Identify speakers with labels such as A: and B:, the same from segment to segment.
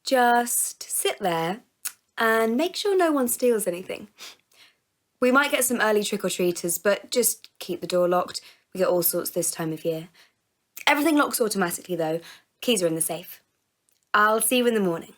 A: Just sit there and make sure no one steals anything. We might get some early trick-or-treaters, but just keep the door locked. We get all sorts this time of year. Everything locks automatically, though. Keys are in the safe. I'll see you in the morning.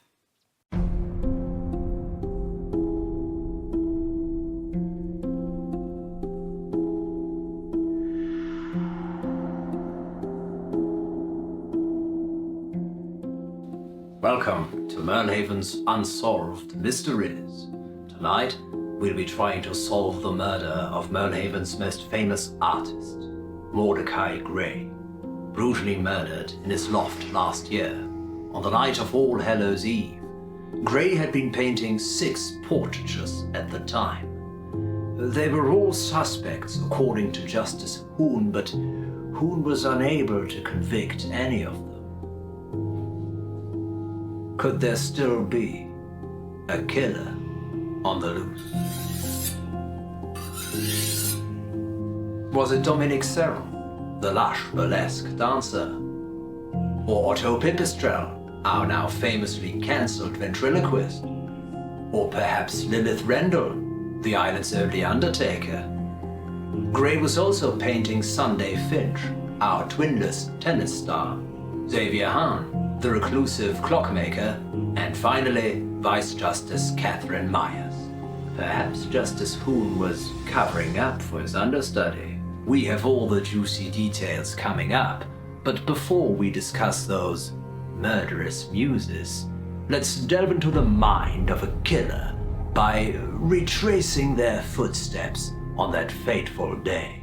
B: Welcome to Merl Haven's Unsolved Mysteries. Tonight, we'll be trying to solve the murder of Merl Haven's most famous artist, Mordecai Gray, brutally murdered in his loft last year, on the night of All Hallows Eve. Gray had been painting 6 portraitures at the time. They were all suspects according to Justice Hoon, but Hoon was unable to convict any of them. Could there still be a killer on the loose? Was it Dominic Serron, the lush burlesque dancer? Or Otto Pipistrel, our now famously cancelled ventriloquist? Or perhaps Lilith Rendell, the island's only undertaker? Gray was also painting Sunday Finch, our twinless tennis star, Xavier Hahn, the reclusive clockmaker, and finally, Vice Justice Catherine Myers. Perhaps Justice Hoon was covering up for his understudy. We have all the juicy details coming up, but before we discuss those murderous muses, let's delve into the mind of a killer by retracing their footsteps on that fateful day.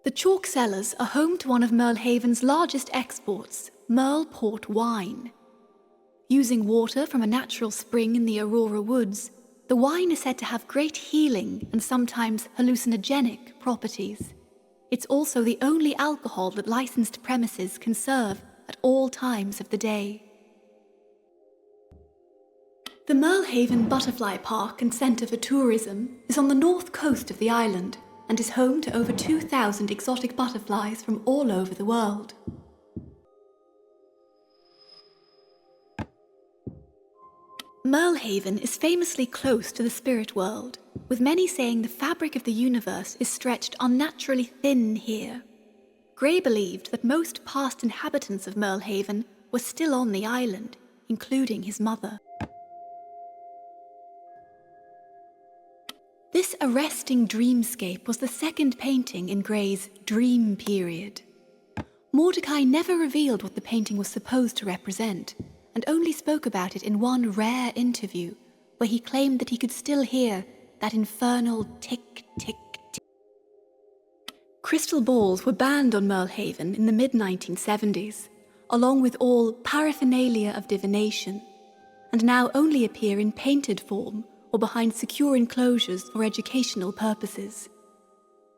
C: The Chalk Cellars are home to one of Merl Haven's largest exports, Merl Port wine. Using water from a natural spring in the Aurora Woods, the wine is said to have great healing and sometimes hallucinogenic properties. It's also the only alcohol that licensed premises can serve at all times of the day. The Merl Haven Butterfly Park and Centre for Tourism is on the north coast of the island, and is home to over 2,000 exotic butterflies from all over the world. Merl Haven is famously close to the spirit world, with many saying the fabric of the universe is stretched unnaturally thin here. Gray believed that most past inhabitants of Merl Haven were still on the island, including his mother. This arresting dreamscape was the second painting in Gray's dream period. Mordecai never revealed what the painting was supposed to represent, and only spoke about it in one rare interview, where he claimed that he could still hear that infernal tick, tick, tick. Crystal balls were banned on Merl Haven in the mid-1970s, along with all paraphernalia of divination, and now only appear in painted form or behind secure enclosures for educational purposes.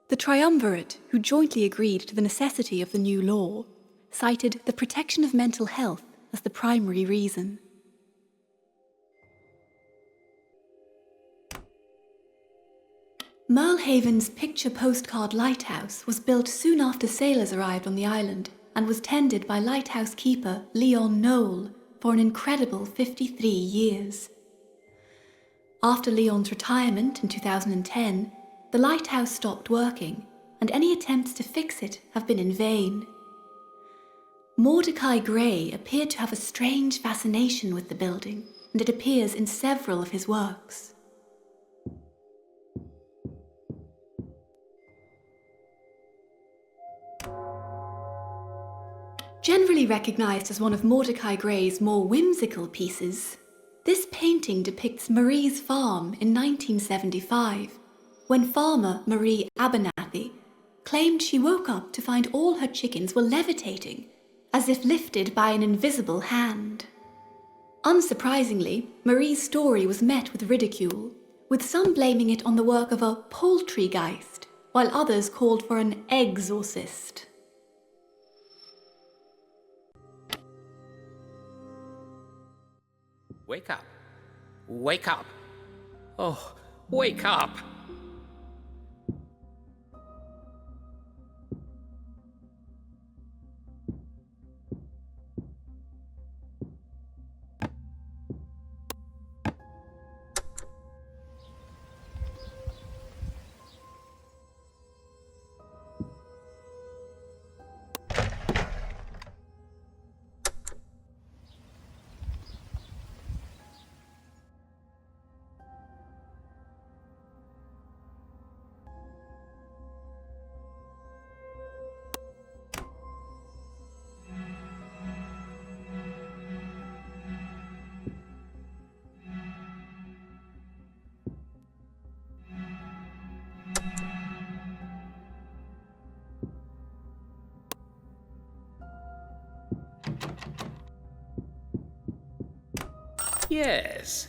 C: The triumvirate, who jointly agreed to the necessity of the new law, cited the protection of mental health as the primary reason. Merl Haven's picture postcard lighthouse was built soon after sailors arrived on the island and was tended by lighthouse keeper Leon Knoll, for an incredible 53 years. After Leon's retirement in 2010, the lighthouse stopped working, and any attempts to fix it have been in vain. Mordecai Gray appeared to have a strange fascination with the building, and it appears in several of his works. Generally recognized as one of Mordecai Gray's more whimsical pieces, this painting depicts Marie's farm in 1975, when farmer Marie Abernathy claimed she woke up to find all her chickens were levitating, as if lifted by an invisible hand. Unsurprisingly, Marie's story was met with ridicule, with some blaming it on the work of a poultrygeist, while others called for an exorcist.
D: Wake up. Wake up. Oh, wake up. Yes.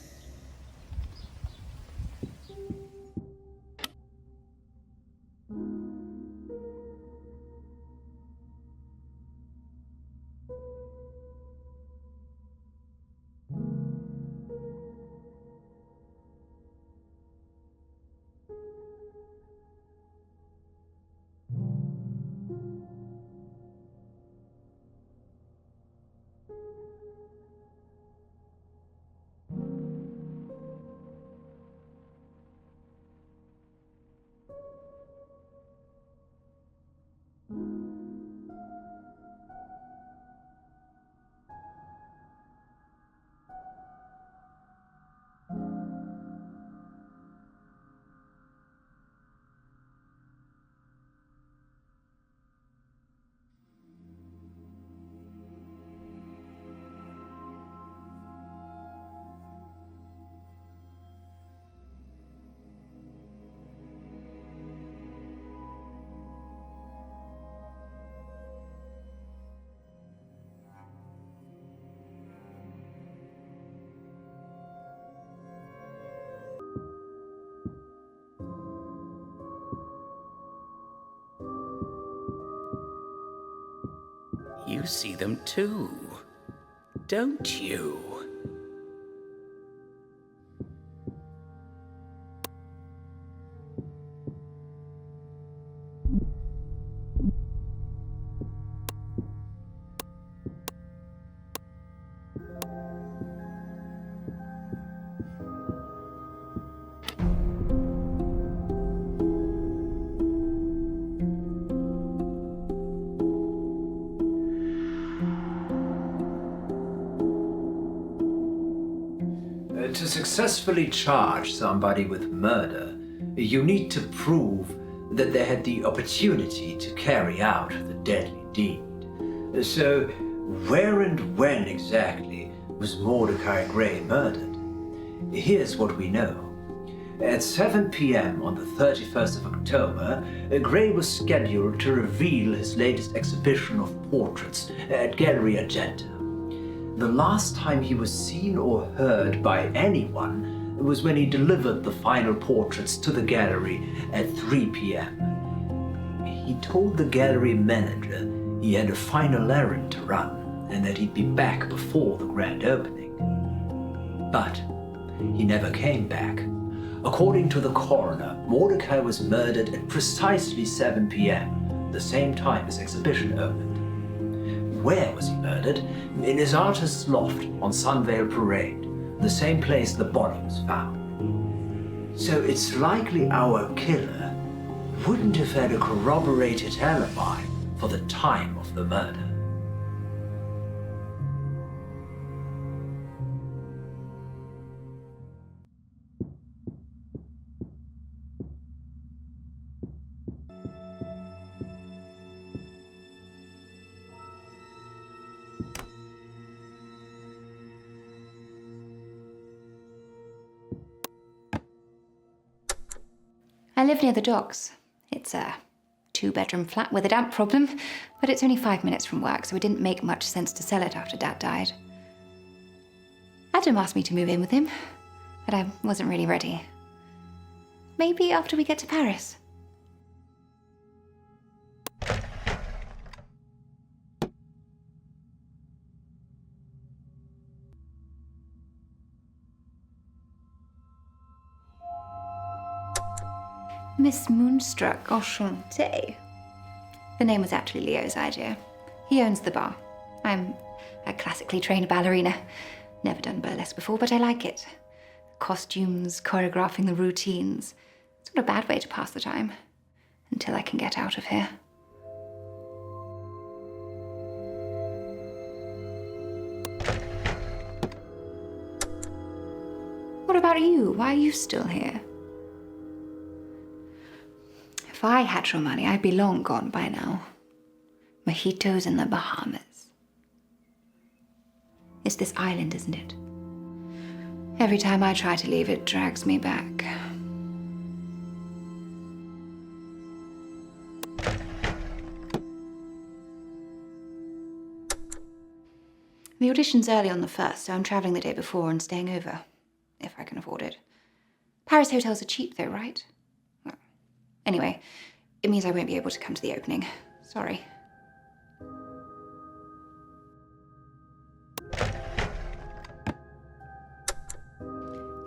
D: You see them too, don't you?
B: To successfully charge somebody with murder, you need to prove that they had the opportunity to carry out the deadly deed. So, where and when exactly was Mordecai Gray murdered? Here's what we know. At 7 p.m. on the 31st of October, Gray was scheduled to reveal his latest exhibition of portraits at Gallery Argenta. The last time he was seen or heard by anyone was when he delivered the final portraits to the gallery at 3 p.m. He told the gallery manager he had a final errand to run and that he'd be back before the grand opening. But he never came back. According to the coroner, Mordecai was murdered at precisely 7 p.m., the same time his exhibition opened. where was he murdered? In his artist's loft on Sunvale Parade, the same place the body was found. So it's likely our killer wouldn't have had a corroborated alibi for the time of the murder.
E: I live near the docks. It's a 2-bedroom flat with a damp problem, but it's only 5 minutes from work, so it didn't make much sense to sell it after Dad died. Adam asked me to move in with him, but I wasn't really ready. Maybe after we get to Paris. Miss Moonstruck, enchantée. The name was actually Leo's idea. He owns the bar. I'm a classically trained ballerina. Never done burlesque before, but I like it. Costumes, choreographing the routines. It's not a bad way to pass the time. Until I can get out of here. What about you? Why are you still here? If I had your money, I'd be long gone by now. Mojitos in the Bahamas. It's this island, isn't it? Every time I try to leave, it drags me back. The audition's early on the 1st, so I'm traveling the day before and staying over, if I can afford it. Paris hotels are cheap though, right? Anyway, it means I won't be able to come to the opening. Sorry.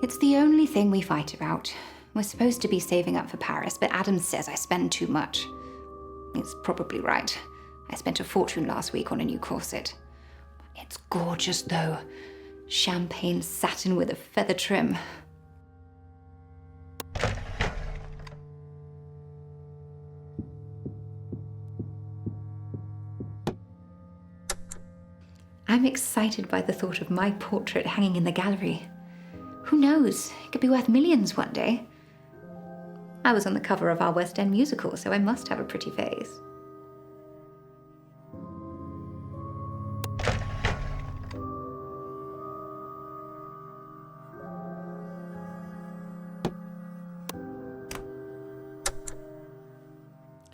E: It's the only thing we fight about. We're supposed to be saving up for Paris, but Adam says I spend too much. He's probably right. I spent a fortune last week on a new corset. It's gorgeous though. Champagne satin with a feather trim. I'm excited by the thought of my portrait hanging in the gallery. Who knows? It could be worth millions one day. I was on the cover of our West End musical, so I must have a pretty face.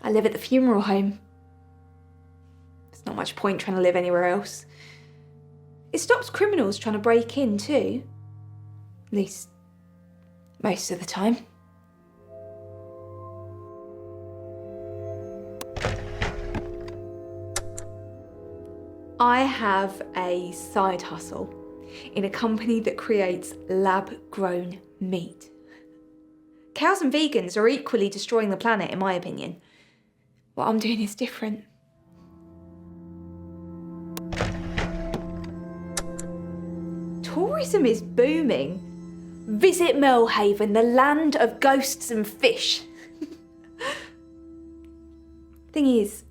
F: I live at the funeral home. There's not much point trying to live anywhere else. It stops criminals trying to break in too. At least, most of the time. I have a side hustle in a company that creates lab-grown meat. Cows and vegans are equally destroying the planet, in my opinion. What I'm doing is different. Tourism is booming. Visit Merl Haven, the land of ghosts and fish. Thing is,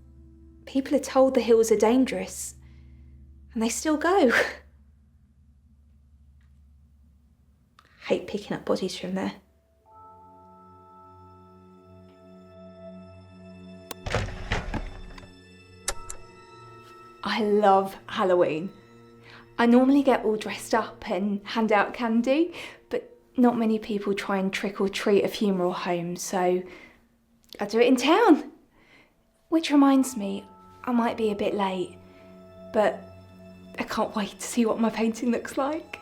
F: people are told the hills are dangerous, and they still go. Hate picking up bodies from there. I love Halloween. I normally get all dressed up and hand out candy, but not many people try and trick or treat a funeral home, so I do it in town. Which reminds me, I might be a bit late, but I can't wait to see what my painting looks like.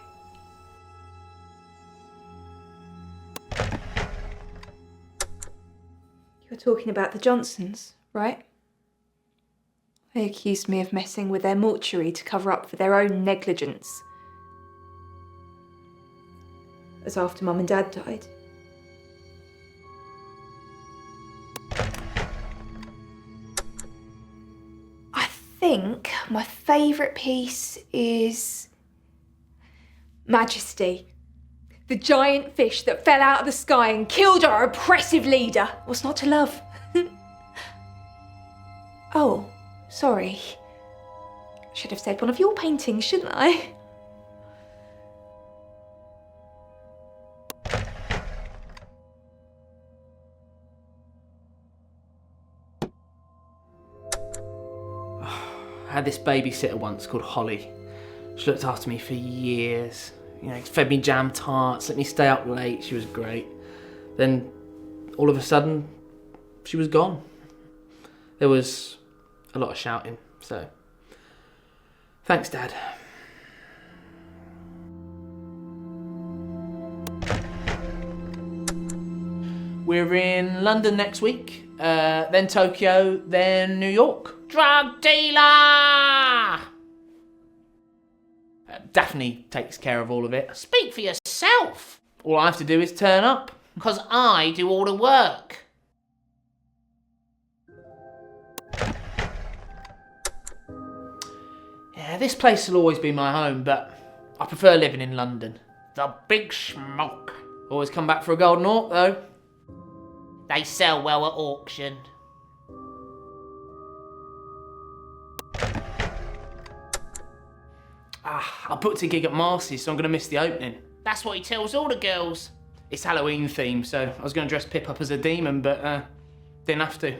F: You're talking about the Johnsons, right? They accused me of messing with their mortuary to cover up for their own negligence. As after Mum and Dad died. I think my favourite piece is Majesty. The giant fish that fell out of the sky and killed our oppressive leader. What's not to love? Oh, sorry. Should have said one of your paintings, shouldn't I?
G: I had this babysitter once called Holly. She looked after me for years. You know, fed me jam tarts, let me stay up late. She was great. Then, all of a sudden, she was gone. There was a lot of shouting, so thanks, Dad. We're in London next week, then Tokyo, then New York.
D: Drug dealer!
G: Daphne takes care of all of it.
D: Speak for yourself,
G: All I have to do is turn up.
D: 'cause I do all the work.
G: Yeah, this place will always be my home, but I prefer living in London.
D: The big smoke.
G: Always come back for a golden orc, though.
D: They sell well at auction.
G: I booked a gig at Marcy's, so I'm going to miss the opening.
D: That's what he tells all the girls.
G: It's Halloween themed, so I was going to dress Pip up as a demon, but didn't have to.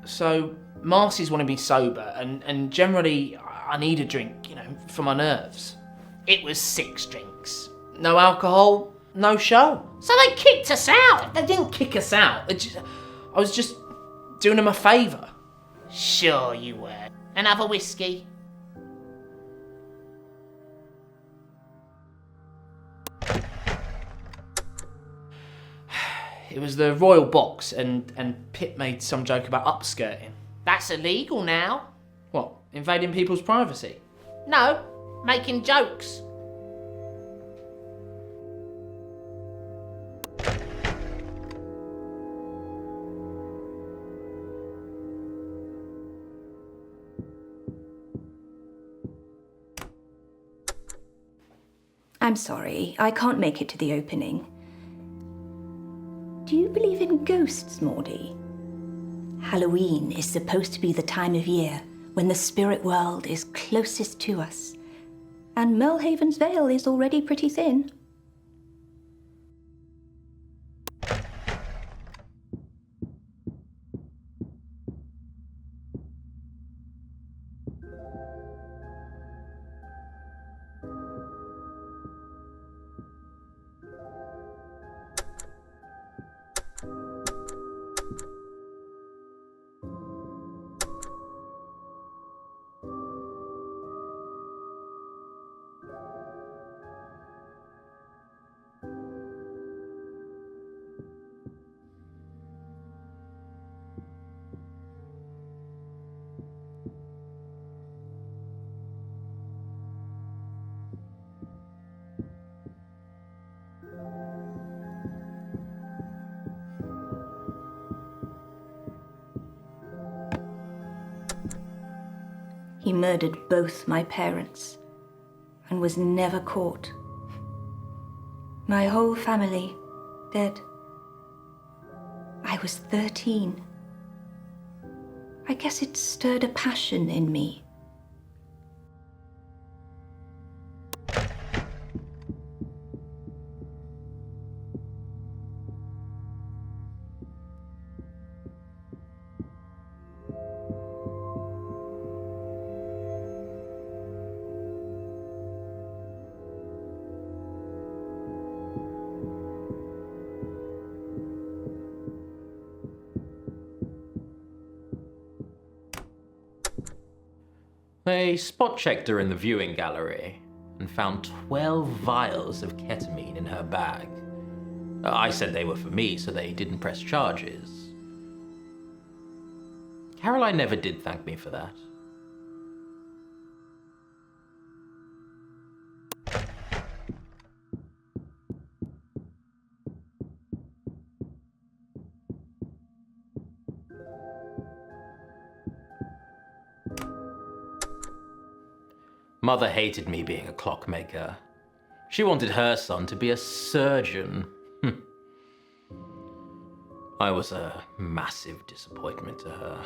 G: So, Marcy's wanted me sober, and generally I need a drink, you know, for my nerves.
D: It was 6 drinks.
G: No alcohol, no show.
D: So they kicked us out.
G: They didn't kick us out. I was just doing them a favour.
D: Sure you were. Another whiskey?
G: It was the royal box, and Pip made some joke about upskirting.
D: That's illegal now.
G: What, invading people's privacy?
D: No, making jokes.
H: I'm sorry, I can't make it to the opening. Do you believe in ghosts, Mordy? Halloween is supposed to be the time of year when the spirit world is closest to us. And Merl Haven's veil is already pretty thin. He murdered both my parents and was never caught. My whole family dead. I was 13. I guess it stirred a passion in me.
I: They spot-checked her in the viewing gallery and found 12 vials of ketamine in her bag. I said they were for me, so they didn't press charges. Caroline never did thank me for that. Mother hated me being a clockmaker. She wanted her son to be a surgeon. I was a massive disappointment to her.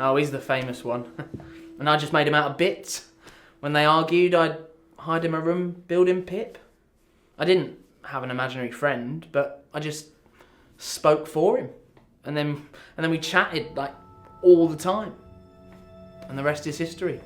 G: Oh, he's the famous one. And I just made him out of bits. When they argued, I'd hide in my room building Pip. I didn't have an imaginary friend, but I just spoke for him. And then we chatted like all the time. And the rest is history.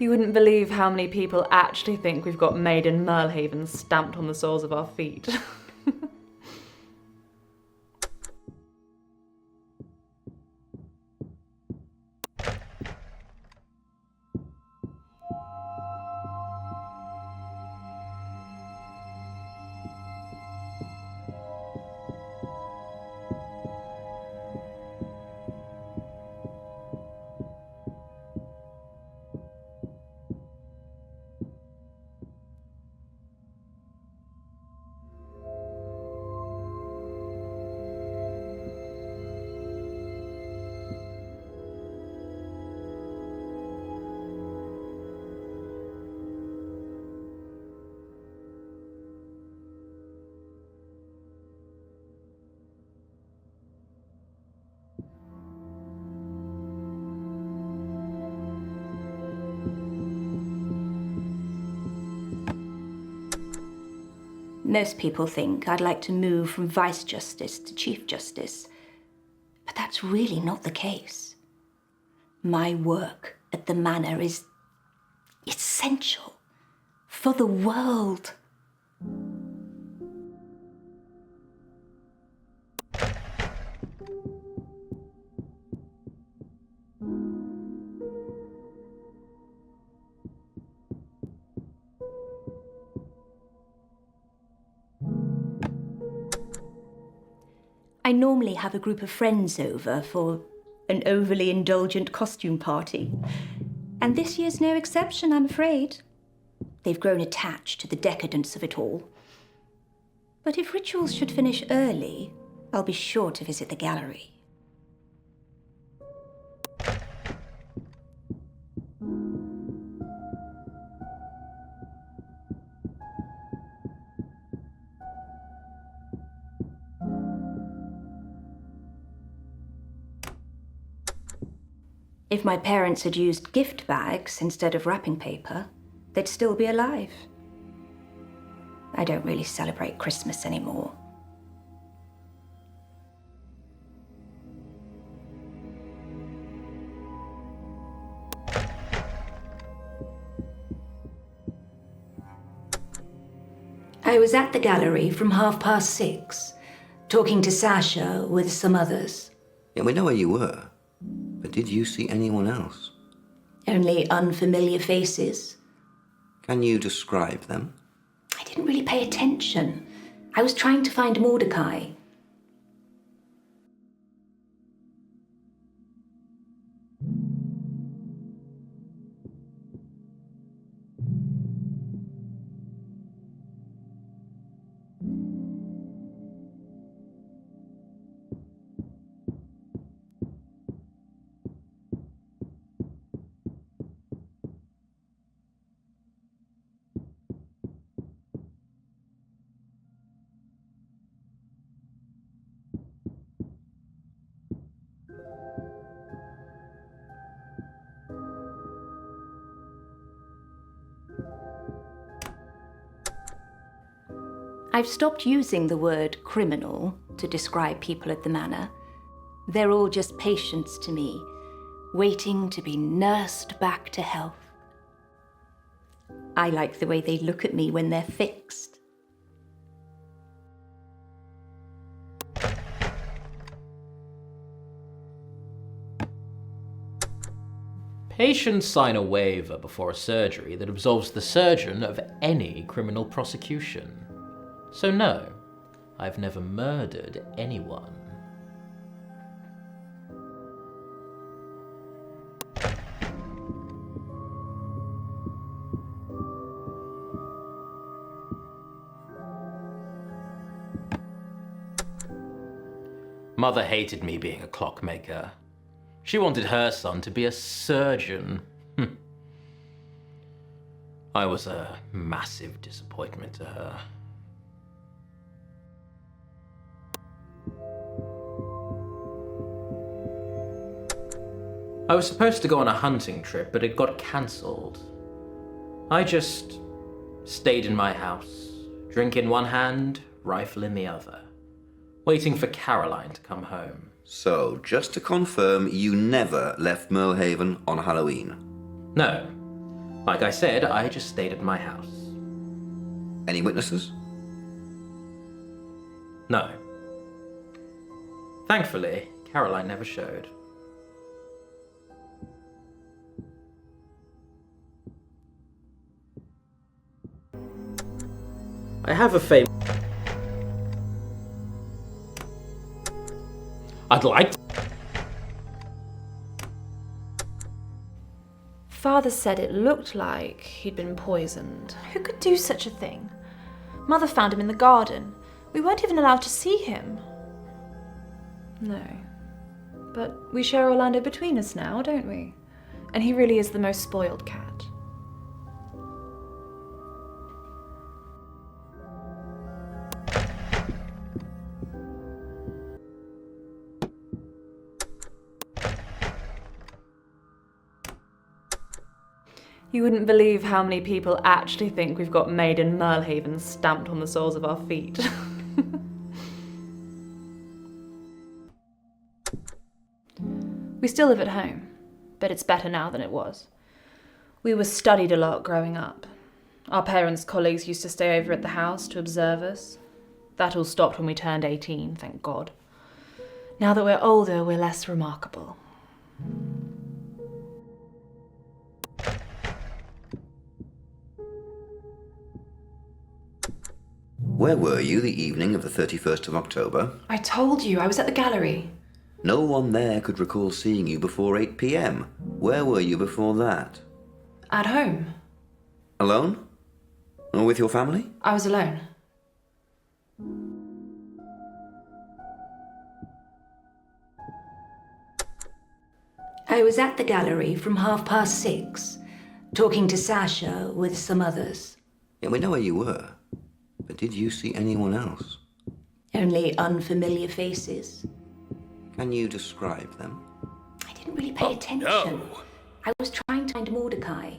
J: You wouldn't believe how many people actually think we've got Made in Merl Haven stamped on the soles of our feet.
H: Most people think I'd like to move from Vice Justice to Chief Justice, but that's really not the case. My work at the manor is essential for the world. I normally have a group of friends over for an overly indulgent costume party. And this year's no exception, I'm afraid. They've grown attached to the decadence of it all. But if rituals should finish early, I'll be sure to visit the gallery. If my parents had used gift bags instead of wrapping paper, they'd still be alive. I don't really celebrate Christmas anymore. I was at the gallery from 6:30, talking to Sasha with some others.
K: Yeah, we know where you were. But did you see anyone else?
H: Only unfamiliar faces.
K: Can you describe them?
H: I didn't really pay attention. I was trying to find Mordecai. I've stopped using the word criminal to describe people at the manor. They're all just patients to me, waiting to be nursed back to health. I like the way they look at me when they're fixed.
I: Patients sign a waiver before a surgery that absolves the surgeon of any criminal prosecution. So no, I've never murdered anyone. Mother hated me being a clockmaker. She wanted her son to be a surgeon. I was a massive disappointment to her. I was supposed to go on a hunting trip, but it got cancelled. I just stayed in my house, drink in one hand, rifle in the other, waiting for Caroline to come home.
K: So, just to confirm, you never left Merl Haven on Halloween?
I: No. Like I said, I just stayed at my house.
K: Any witnesses?
I: No. Thankfully, Caroline never showed. I have a fame. I'd like to.
J: Father said it looked like he'd been poisoned. Who could do such a thing? Mother found him in the garden. We weren't even allowed to see him. No. But we share Orlando between us now, don't we? And he really is the most spoiled cat. You wouldn't believe how many people actually think we've got Made in Merl Haven stamped on the soles of our feet. We still live at home, but it's better now than it was. We were studied a lot growing up. Our parents' colleagues used to stay over at the house to observe us. That all stopped when we turned 18, thank God. Now that we're older, we're less remarkable.
K: Where were you the evening of the 31st of October?
C: I told you, I was at the gallery.
K: No one there could recall seeing you before 8 p.m. Where were you before that?
C: At home.
K: Alone? Or with your family?
C: I was alone.
H: I was at the gallery from 6:30, talking to Sasha with some others.
K: Yeah, we know where you were. But did you see anyone else?
H: Only unfamiliar faces.
K: Can you describe them?
H: I didn't really pay attention.
B: no.
H: I was trying to find Mordecai.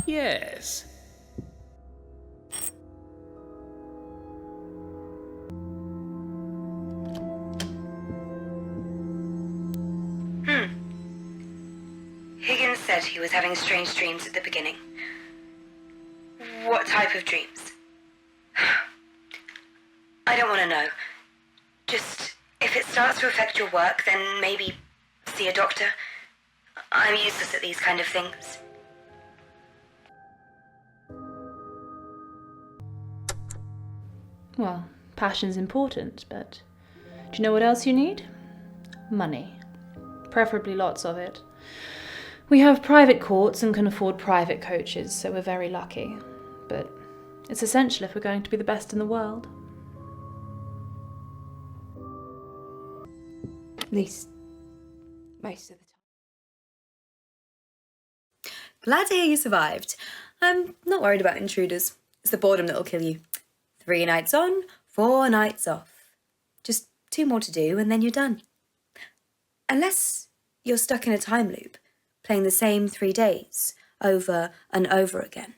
D: Yes.
A: Higgins said he was having strange dreams at the beginning. What type of dreams? I don't want to know. Just, if it starts to affect your work, then maybe see a doctor. I'm useless at these kind of things.
J: Well, passion's important, but do you know what else you need? Money. Preferably lots of it. We have private courts and can afford private coaches, so we're very lucky. But it's essential if we're going to be the best in the world.
F: At least most of the time.
A: Glad to hear you survived. I'm not worried about intruders. It's the boredom that'll kill you. 3 nights on, 4 nights off. Just 2 more to do and then you're done. Unless you're stuck in a time loop, playing the same 3 days over and over again.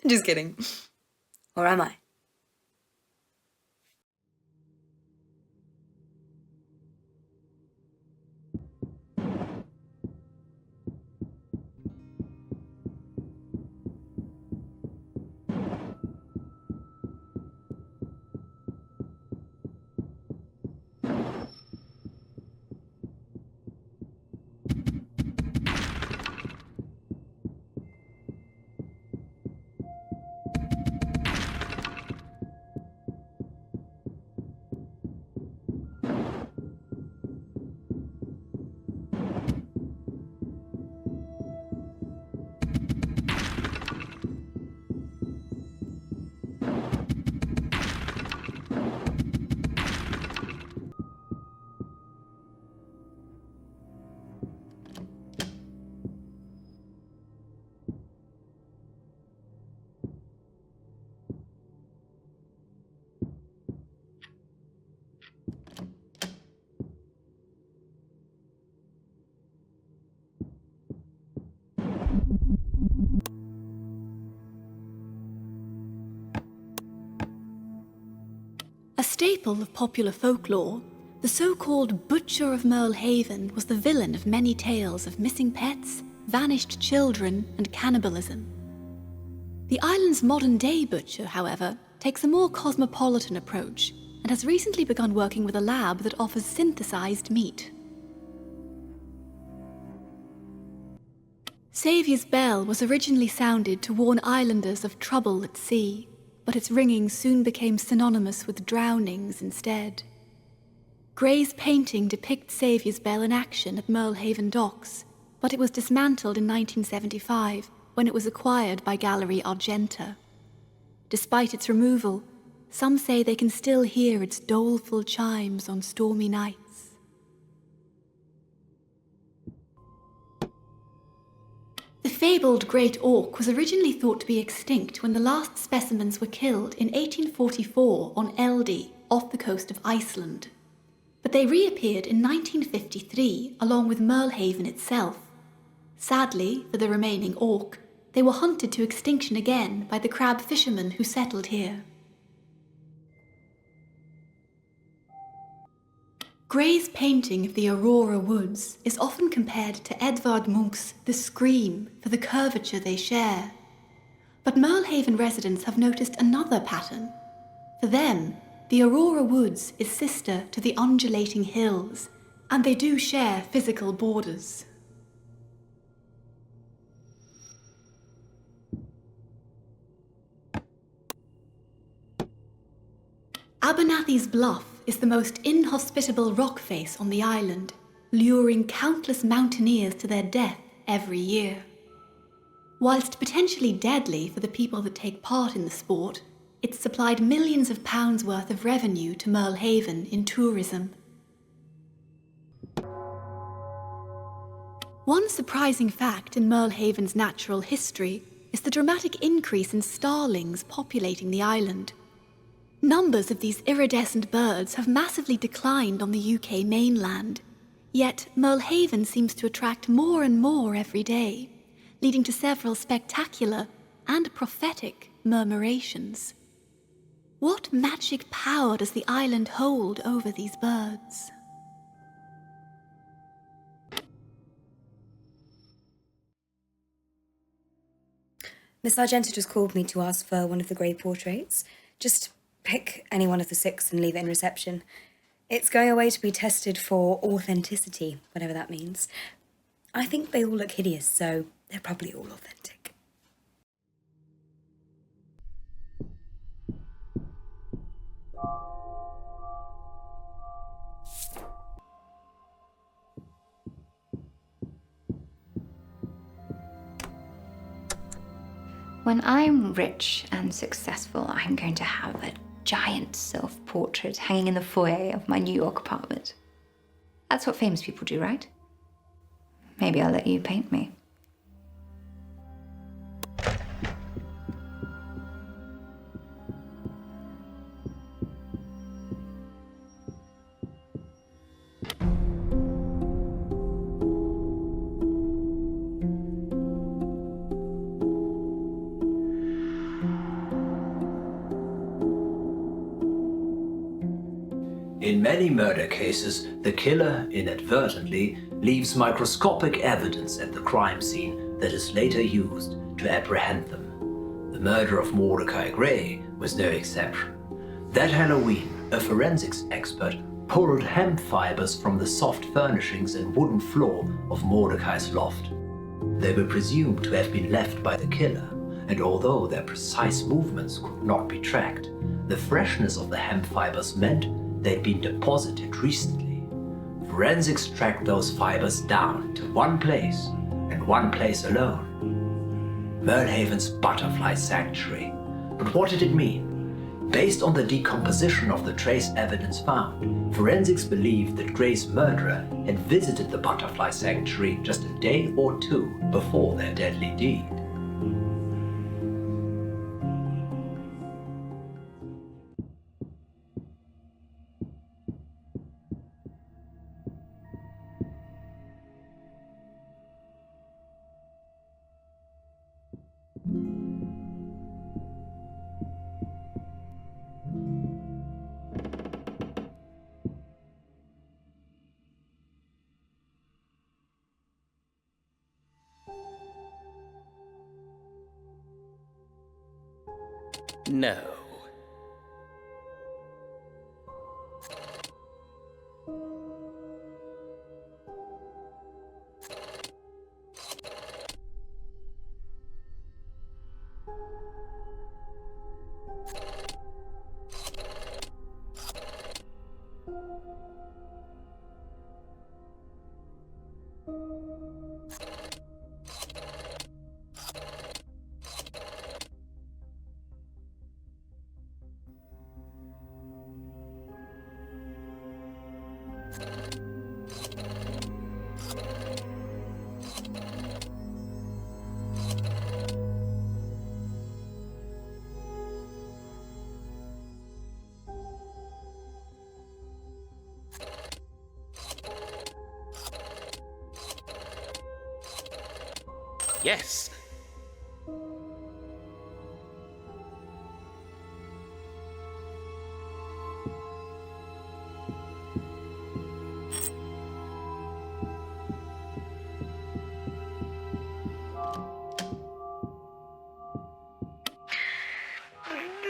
A: Just kidding. Or am I?
C: A staple of popular folklore, the so-called Butcher of Merl Haven was the villain of many tales of missing pets, vanished children, and cannibalism. The island's modern-day butcher, however, takes a more cosmopolitan approach and has recently begun working with a lab that offers synthesized meat. Saviour's bell was originally sounded to warn islanders of trouble at sea, but its ringing soon became synonymous with drownings instead. Gray's painting depicts Saviour's bell in action at Merl Haven docks, but it was dismantled in 1975 when it was acquired by Gallery Argenta. Despite its removal, some say they can still hear its doleful chimes on stormy nights. The fabled great auk was originally thought to be extinct when the last specimens were killed in 1844 on Eldey, off the coast of Iceland. But they reappeared in 1953 along with Merl Haven itself. Sadly, for the remaining auk, they were hunted to extinction again by the crab fishermen who settled here. Gray's painting of the Aurora Woods is often compared to Edvard Munch's The Scream for the curvature they share. But Merl Haven residents have noticed another pattern. For them, the Aurora Woods is sister to the undulating hills, and they do share physical borders. Abernathy's Bluff is the most inhospitable rock face on the island, luring countless mountaineers to their death every year. Whilst potentially deadly for the people that take part in the sport, it's supplied millions of pounds worth of revenue to Merl Haven in tourism. One surprising fact in Merl Haven's natural history is the dramatic increase in starlings populating the island. Numbers of these iridescent birds have massively declined on the UK mainland, yet Merl Haven seems to attract more and more every day. leading to several spectacular and prophetic murmurations. What magic power does the island hold over these birds?
A: Miss Argenta just called me to ask for one of the grey portraits. Just pick any one of the 6 and leave it in reception. It's going away to be tested for authenticity, whatever that means. I think they all look hideous, so they're probably all authentic.
E: When I'm rich and successful, I'm going to have a giant self-portrait hanging in the foyer of my New York apartment. That's what famous people do, right? Maybe I'll let you paint me.
B: In many murder cases, the killer inadvertently leaves microscopic evidence at the crime scene that is later used to apprehend them. The murder of Mordecai Gray was no exception. That Halloween, a forensics expert pulled hemp fibers from the soft furnishings and wooden floor of Mordecai's loft. They were presumed to have been left by the killer, and although their precise movements could not be tracked, the freshness of the hemp fibers meant they'd been deposited recently. Forensics tracked those fibers down to one place, and one place alone. Merl Haven's butterfly sanctuary. But what did it mean? Based on the decomposition of the trace evidence found, forensics believed that Gray's murderer had visited the butterfly sanctuary just a day or 2 before their deadly deed.
D: No. Yes.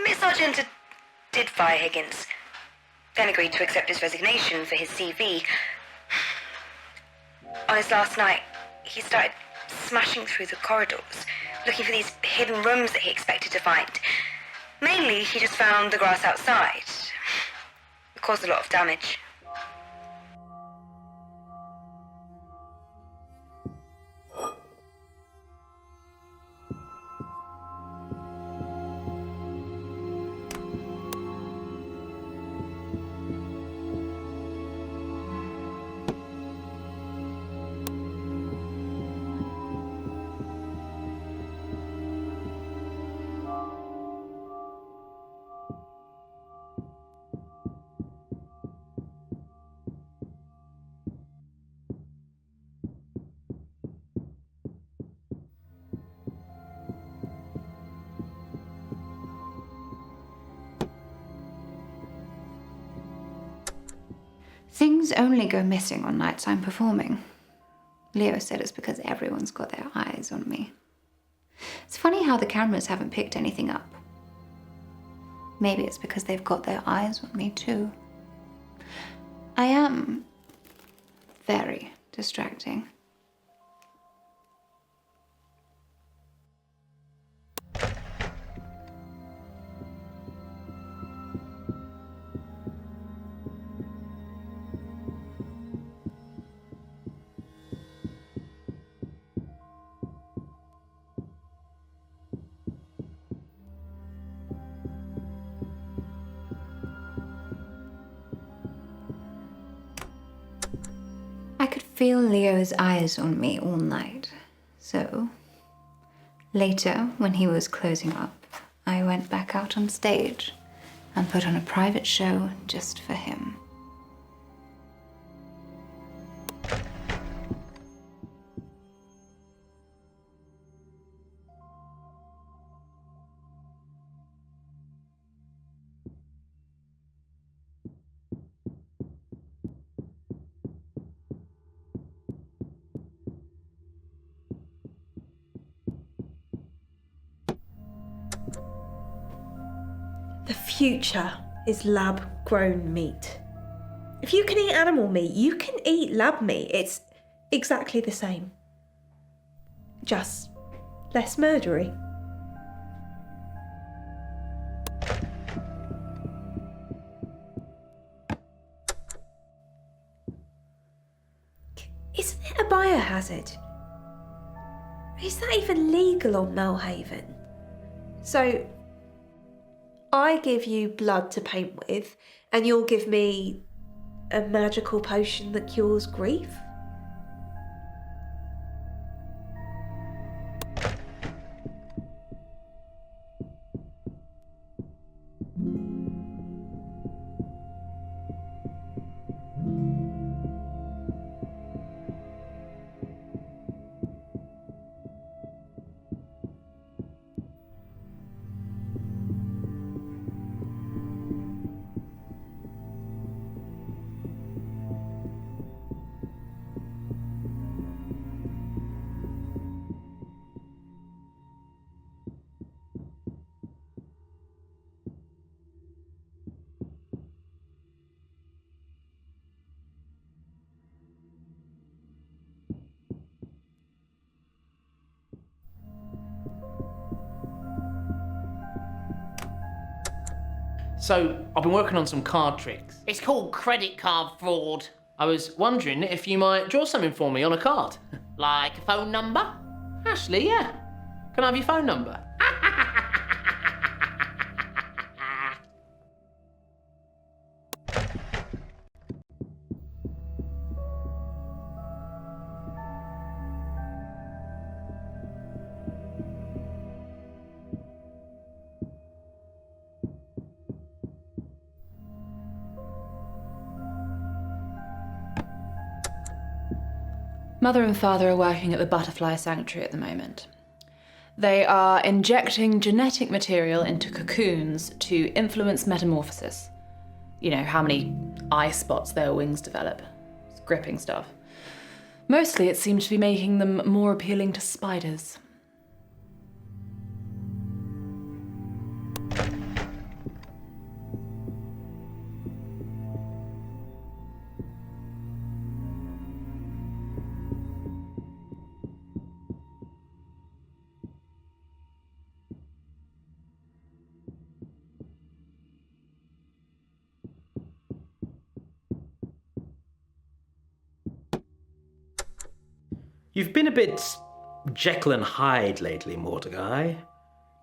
A: Miss Argenta did fire Higgins, then agreed to accept his resignation for his CV. On his last night, he started smashing through the corridors, looking for these hidden rooms that he expected to find. Mainly, he just found the grass outside. It caused a lot of damage.
E: Things only go missing on nights I'm performing. Leo said it's because everyone's got their eyes on me. It's funny how the cameras haven't picked anything up. Maybe it's because they've got their eyes on me too. I am very distracting. I could feel Leo's eyes on me all night. So, later, when he was closing up, I went back out on stage and put on a private show just for him.
L: The future is lab-grown meat. If you can eat animal meat, you can eat lab meat. It's exactly the same. Just less murdery. Isn't it a biohazard? Is that even legal on Merl Haven? So, I give you blood to paint with, and you'll give me a magical potion that cures grief?
G: So, I've been working on some card tricks.
D: It's called credit card fraud.
G: I was wondering if you might draw something for me on a card.
D: Like a phone number?
G: Actually, yeah. Can I have your phone number?
J: Mother and father are working at the butterfly sanctuary at the moment. They are injecting genetic material into cocoons to influence metamorphosis. You know, how many eye spots their wings develop. It's gripping stuff. Mostly it seems to be making them more appealing to spiders.
I: You've been a bit Jekyll and Hyde lately, Mordecai.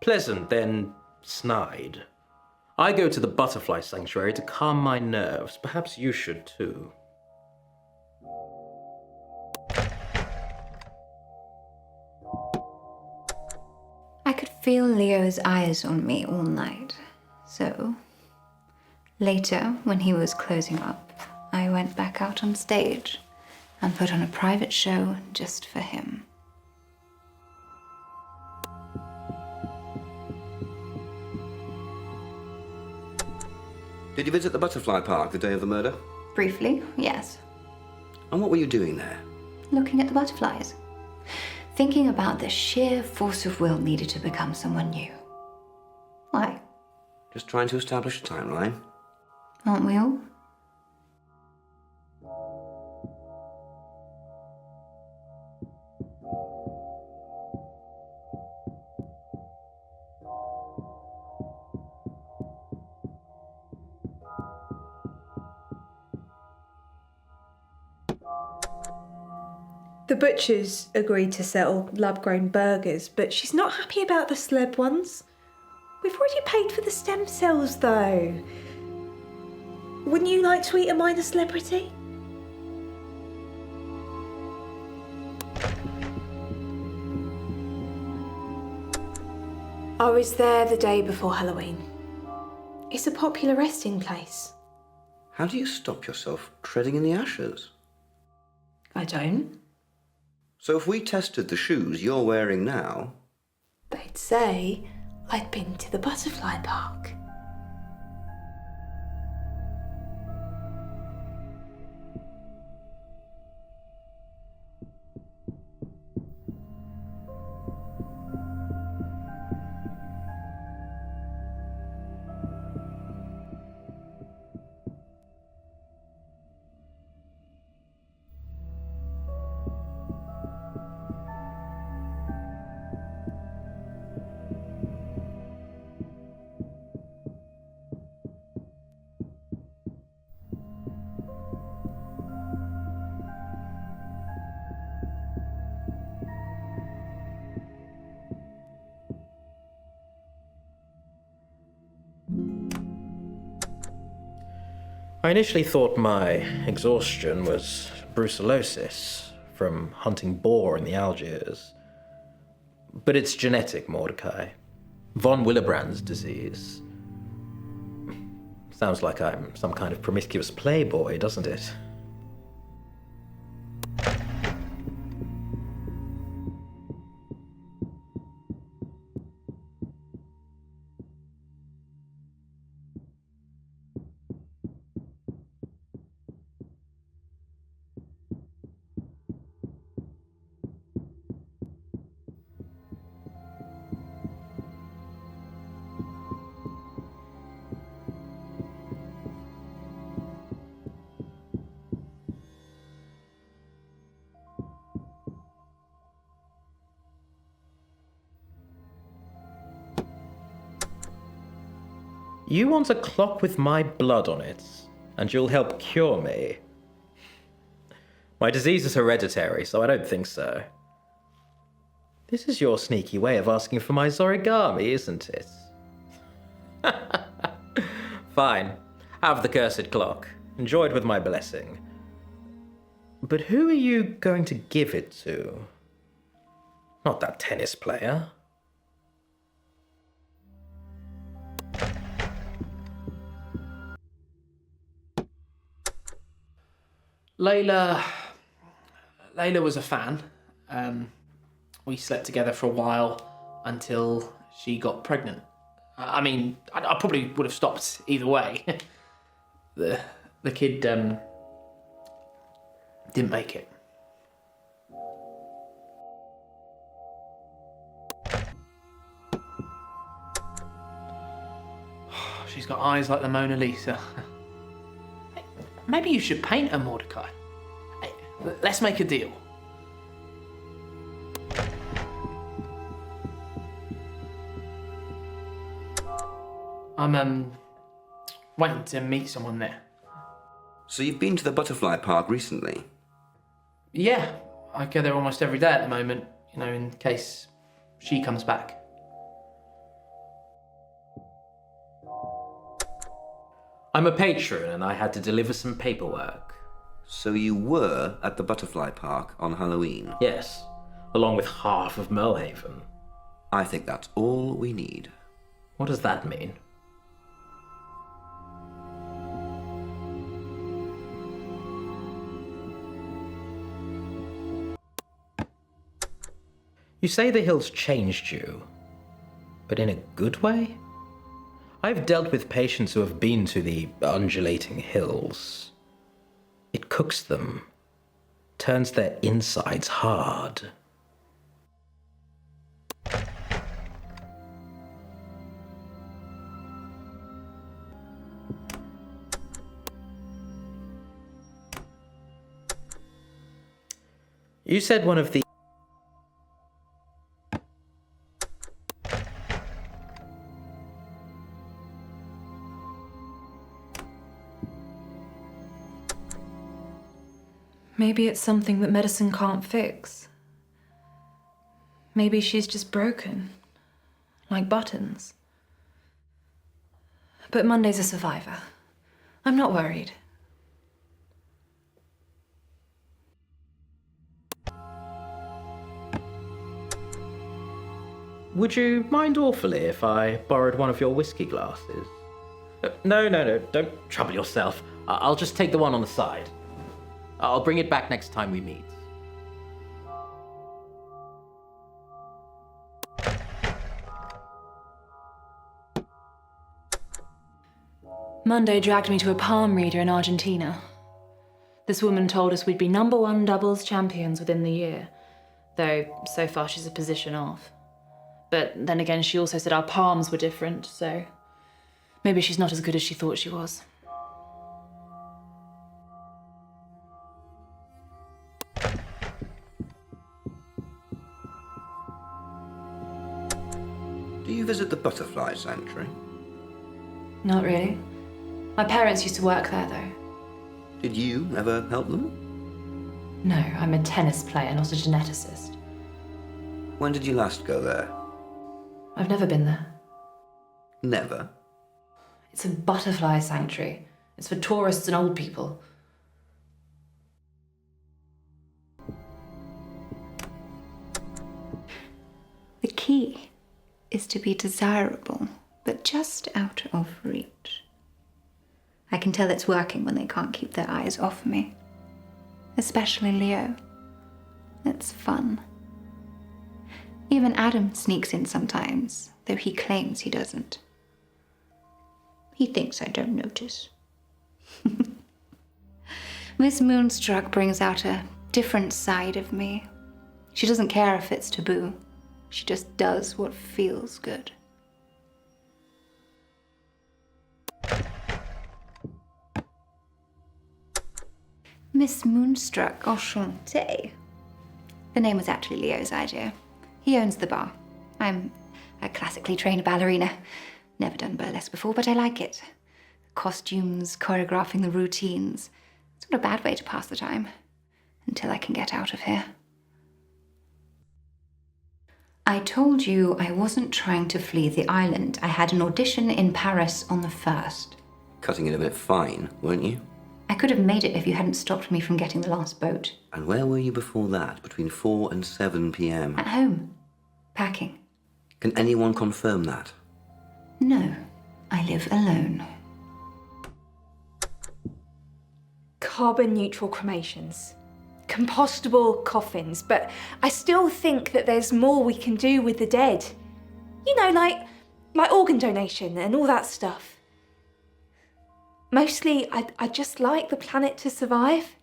I: Pleasant, then snide. I go to the butterfly sanctuary to calm my nerves. Perhaps you should too.
E: I could feel Leo's eyes on me all night. So, later, when he was closing up, I went back out on stage and put on a private show just for him.
K: Did you visit the butterfly park the day of the murder?
E: Briefly, yes.
K: And what were you doing there?
E: Looking at the butterflies. Thinking about the sheer force of will needed to become someone new. Why?
K: Just trying to establish a timeline.
E: Aren't we all?
L: The butcher's agreed to settle lab-grown burgers, but she's not happy about the celeb ones. We've already paid for the stem cells, though. Wouldn't you like to eat a minor celebrity? I was there the day before Halloween. It's a popular resting place.
K: How do you stop yourself treading in the ashes?
L: I don't.
K: So if we tested the shoes you're wearing now...
L: They'd say I'd been to the butterfly park.
I: I initially thought my exhaustion was brucellosis from hunting boar in the Algiers. But it's genetic, Mordecai. Von Willebrand's disease. Sounds like I'm some kind of promiscuous playboy, doesn't it? You want a clock with my blood on it, and you'll help cure me. My disease is hereditary, so I don't think so. This is your sneaky way of asking for my Zorigami, isn't it? Fine. Have the cursed clock. Enjoy it with my blessing. But who are you going to give it to? Not that tennis player.
G: Layla was a fan. We slept together for a while until she got pregnant. I mean, I probably would have stopped either way. The kid didn't make it. She's got eyes like the Mona Lisa. Maybe you should paint her, Mordecai. Hey, let's make a deal. I'm waiting to meet someone there.
K: So you've been to the butterfly park recently?
G: Yeah, I go there almost every day at the moment, you know, in case she comes back.
I: I'm a patron and I had to deliver some paperwork.
K: So you were at the butterfly park on Halloween?
I: Yes, along with half of Merl Haven.
K: I think that's all we need.
I: What does that mean? You say the hills changed you, but in a good way? I've dealt with patients who have been to the undulating hills. It cooks them, turns their insides hard. You said one of the...
J: Maybe it's something that medicine can't fix. Maybe she's just broken, like buttons. But Monday's a survivor. I'm not worried.
I: Would you mind awfully if I borrowed one of your whiskey glasses? No, don't trouble yourself. I'll just take the one on the side. I'll bring it back next time we meet.
J: Monday dragged me to a palm reader in Argentina. This woman told us we'd be #1 doubles champions within the year, though so far she's a position off. But then again, she also said our palms were different, so maybe she's not as good as she thought she was.
K: Do you visit the butterfly sanctuary?
J: Not really. My parents used to work there, though.
K: Did you ever help them?
J: No, I'm a tennis player, not a geneticist.
K: When did you last go there?
J: I've never been there.
K: Never?
J: It's a butterfly sanctuary. It's for tourists and old people.
E: The key is to be desirable, but just out of reach. I can tell it's working when they can't keep their eyes off me. Especially Leo. It's fun. Even Adam sneaks in sometimes, though he claims he doesn't. He thinks I don't notice. Miss Moonstruck brings out a different side of me. She doesn't care if it's taboo. She just does what feels good. Miss Moonstruck, enchantée. The name was actually Leo's idea. He owns the bar. I'm a classically trained ballerina. Never done burlesque before, but I like it. Costumes, choreographing the routines. It's not a bad way to pass the time. Until I can get out of here. I told you I wasn't trying to flee the island. I had an audition in Paris on the 1st.
K: Cutting it a bit fine, weren't you?
E: I could have made it if you hadn't stopped me from getting the last boat.
K: And where were you before that, between 4 and 7 p.m?
E: At home. Packing.
K: Can anyone confirm that?
E: No. I live alone.
F: Carbon neutral cremations. Compostable coffins, but I still think that there's more we can do with the dead. You know, like organ donation and all that stuff. Mostly, I just like the planet to survive.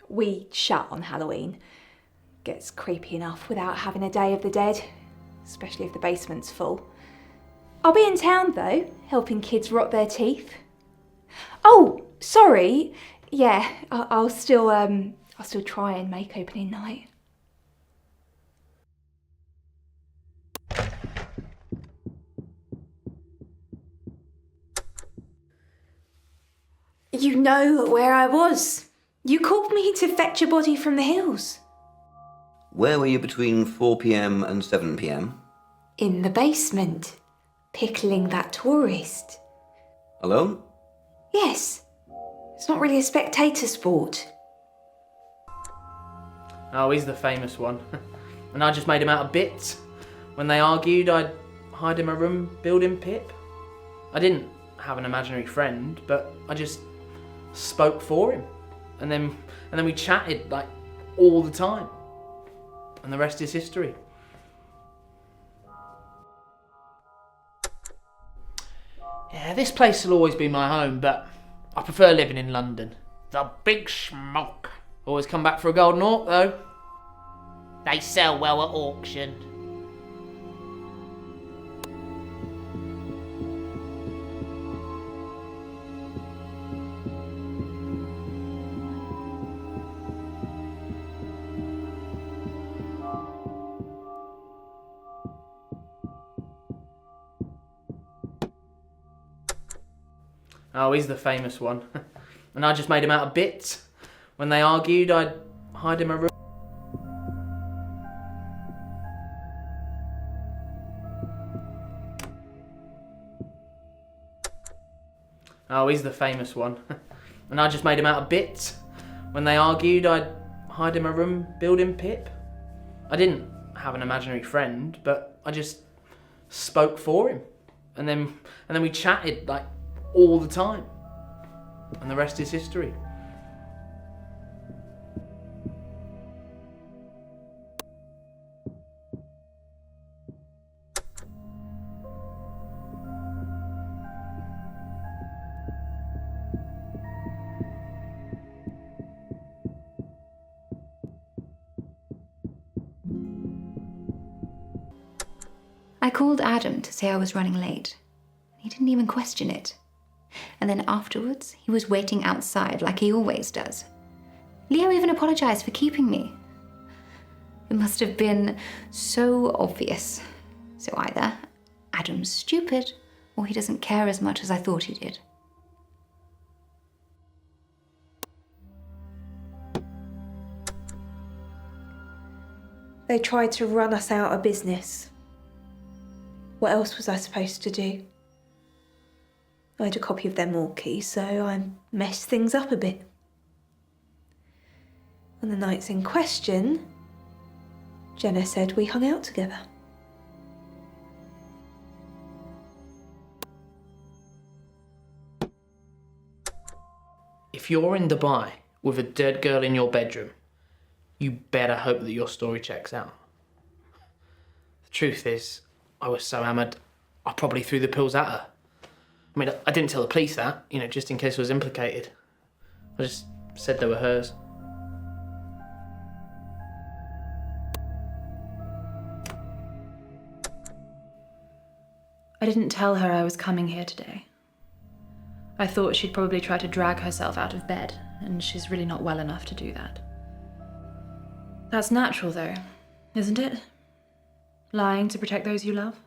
F: We shut on Halloween. Gets creepy enough without having a Day of the Dead, especially if the basement's full. I'll be in town though, helping kids rot their teeth. Oh, sorry. Yeah, I'll still try and make opening night. You know where I was. You called me to fetch a body from the hills.
K: Where were you between 4 p.m. and 7 p.m?
F: In the basement, pickling that tourist.
K: Alone?
F: Yes. It's not really a spectator sport.
G: Oh, he's the famous one. And I just made him out of bits. When they argued, I'd hide in my room, build him Pip. I didn't have an imaginary friend, but I just spoke for him. And then we chatted, like, all the time. And the rest is history. Yeah, this place will always be my home, but I prefer living in London.
D: The big smoke.
G: Always come back for a golden orc, though.
D: They sell well at auction.
G: Oh, he's the famous one. And I just made him out of bits. When they argued, I'd hide in a room. Oh, he's the famous one. And I just made him out of bits. When they argued, I'd hide in a room building Pip. I didn't have an imaginary friend, but I just spoke for him. And then we chatted, like, all the time. And the rest is history.
E: I called Adam to say I was running late. He didn't even question it. And then afterwards, he was waiting outside like he always does. Leo even apologized for keeping me. It must have been so obvious. So either Adam's stupid, or he doesn't care as much as I thought he did.
L: They tried to run us out of business. What else was I supposed to do? I had a copy of their Morky, so I messed things up a bit. On the nights in question, Jenna said we hung out together.
G: If you're in Dubai with a dead girl in your bedroom, you better hope that your story checks out. The truth is, I was so hammered, I probably threw the pills at her. I mean, I didn't tell the police that, just in case I was implicated. I just said they were hers.
J: I didn't tell her I was coming here today. I thought she'd probably try to drag herself out of bed, and she's really not well enough to do that. That's natural, though, isn't it? Lying to protect those you love?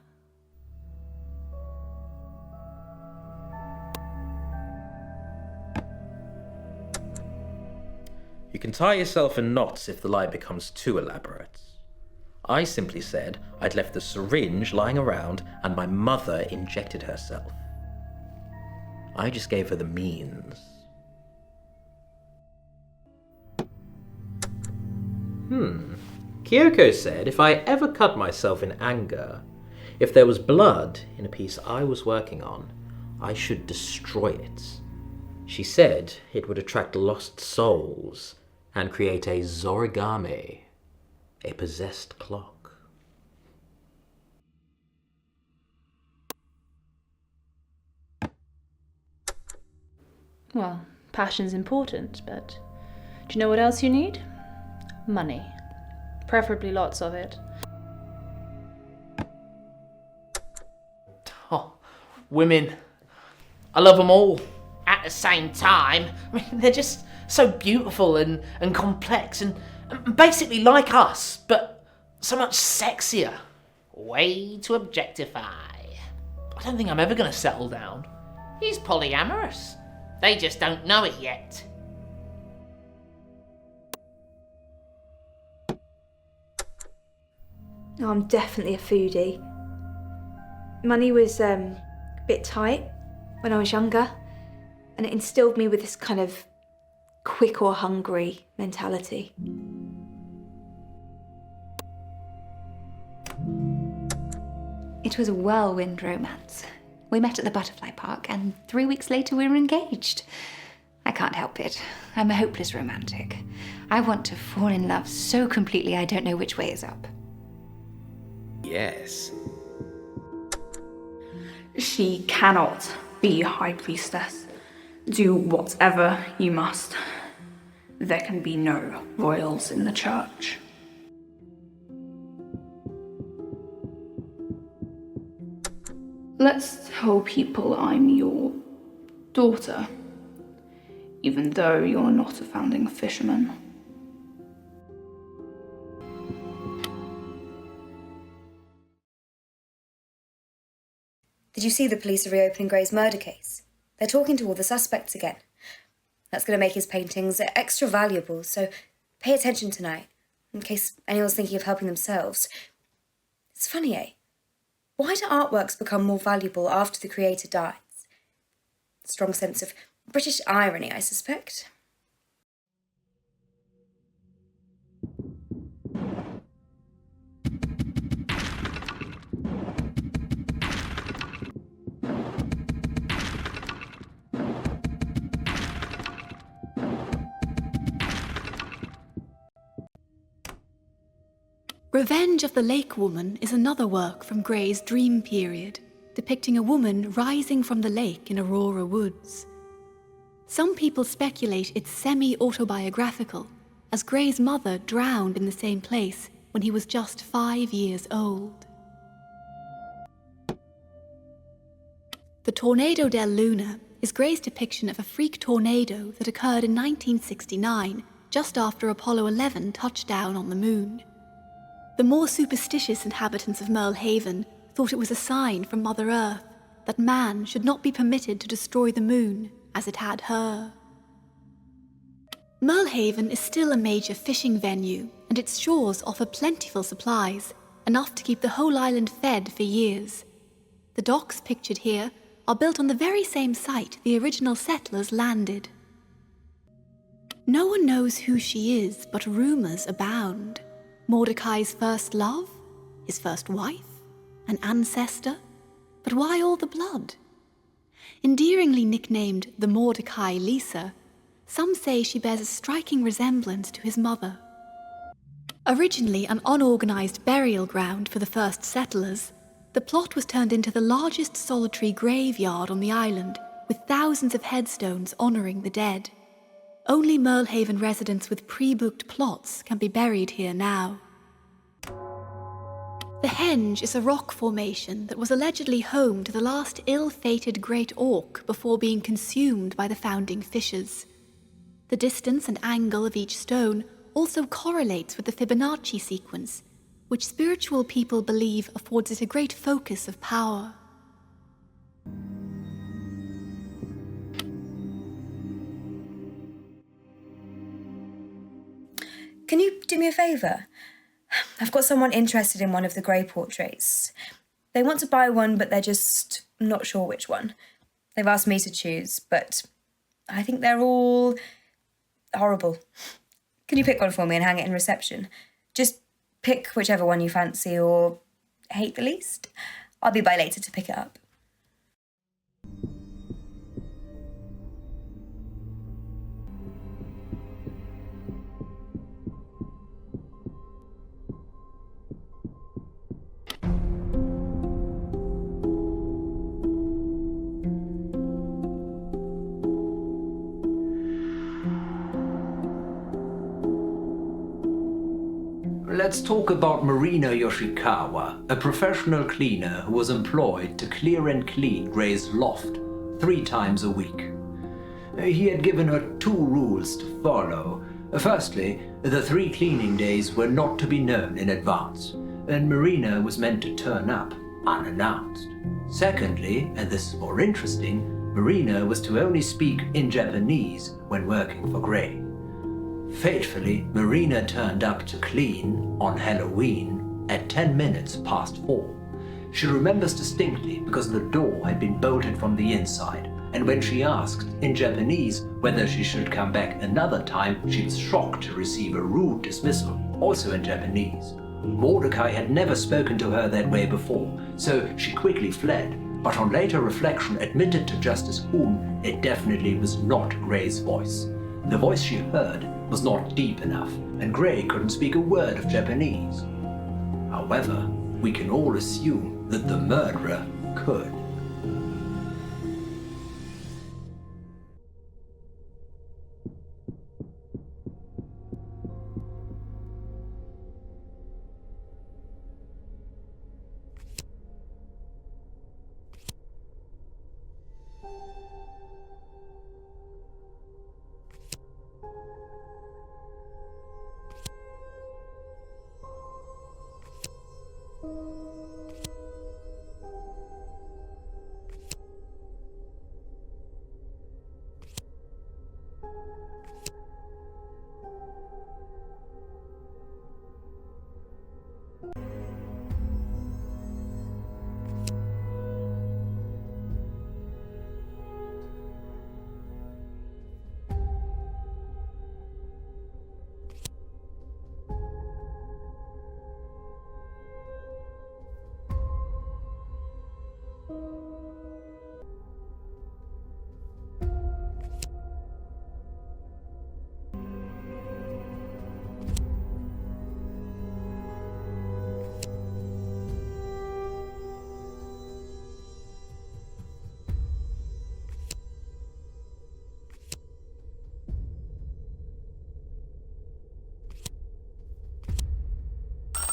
I: You can tie yourself in knots if the lie becomes too elaborate. I simply said I'd left the syringe lying around and my mother injected herself. I just gave her the means. Kyoko said if I ever cut myself in anger, if there was blood in a piece I was working on, I should destroy it. She said it would attract lost souls and create a Zorigami, a possessed clock.
J: Well, passion's important, but do you know what else you need? Money. Preferably lots of it.
G: Oh, women. I love them all.
D: At the same time,
G: I mean, they're just so beautiful and complex and basically like us, but so much sexier.
D: way to objectify.
G: I don't think I'm ever going to settle down.
D: He's polyamorous. They just don't know it yet.
L: Oh, I'm definitely a foodie. Money was a bit tight when I was younger, and it instilled me with this kind of quick or hungry mentality.
E: It was a whirlwind romance. We met at the butterfly park, and 3 weeks later we were engaged. I can't help it. I'm a hopeless romantic. I want to fall in love so completely I don't know which way is up.
I: Yes.
F: She cannot be High Priestess.
M: Do whatever you must. There can be no royals in the church. Let's tell people I'm your daughter, even though you're not a founding fisherman.
A: Did you see the police are reopening Gray's murder case? They're talking to all the suspects again. That's going to make his paintings extra valuable, so pay attention tonight, in case anyone's thinking of helping themselves. It's funny, eh? Why do artworks become more valuable after the creator dies? Strong sense of British irony, I suspect.
C: Revenge of the Lake Woman is another work from Gray's dream period, depicting a woman rising from the lake in Aurora Woods. Some people speculate it's semi-autobiographical, as Gray's mother drowned in the same place when he was just 5 years old. The Tornado del Luna is Gray's depiction of a freak tornado that occurred in 1969, just after Apollo 11 touched down on the moon. The more superstitious inhabitants of Merl Haven thought it was a sign from Mother Earth that man should not be permitted to destroy the moon as it had her. Merl Haven is still a major fishing venue, and its shores offer plentiful supplies, enough to keep the whole island fed for years. The docks pictured here are built on the very same site the original settlers landed. No one knows who she is, but rumors abound. Mordecai's first love? His first wife? An ancestor? But why all the blood? Endearingly nicknamed the Mordecai Lisa, some say she bears a striking resemblance to his mother. Originally an unorganized burial ground for the first settlers, the plot was turned into the largest solitary graveyard on the island, with thousands of headstones honoring the dead. Only Merl Haven residents with pre-booked plots can be buried here now. The Henge is a rock formation that was allegedly home to the last ill-fated great orc before being consumed by the founding fissures. The distance and angle of each stone also correlates with the Fibonacci sequence, which spiritual people believe affords it a great focus of power.
A: Can you do me a favour? I've got someone interested in one of the Grey portraits. They want to buy one, but they're just not sure which one. They've asked me to choose, but I think they're all horrible. Can you pick one for me and hang it in reception? Just pick whichever one you fancy or hate the least. I'll be by later to pick it up.
B: Let's talk about Marina Yoshikawa, a professional cleaner who was employed to clear and clean Gray's loft 3 times a week. He had given her 2 rules to follow. Firstly, the 3 cleaning days were not to be known in advance, and Marina was meant to turn up unannounced. Secondly, and this is more interesting, Marina was to only speak in Japanese when working for Gray. Fatefully, Marina turned up to clean on Halloween at 10 minutes past 4. She remembers distinctly because the door had been bolted from the inside, and when she asked in Japanese whether she should come back another time, she was shocked to receive a rude dismissal, also in Japanese. Mordecai had never spoken to her that way before, so she quickly fled, but on later reflection admitted to Justice Huhn it definitely was not Gray's voice. The voice she heard was not deep enough, and Gray couldn't speak a word of Japanese. However, we can all assume that the murderer could.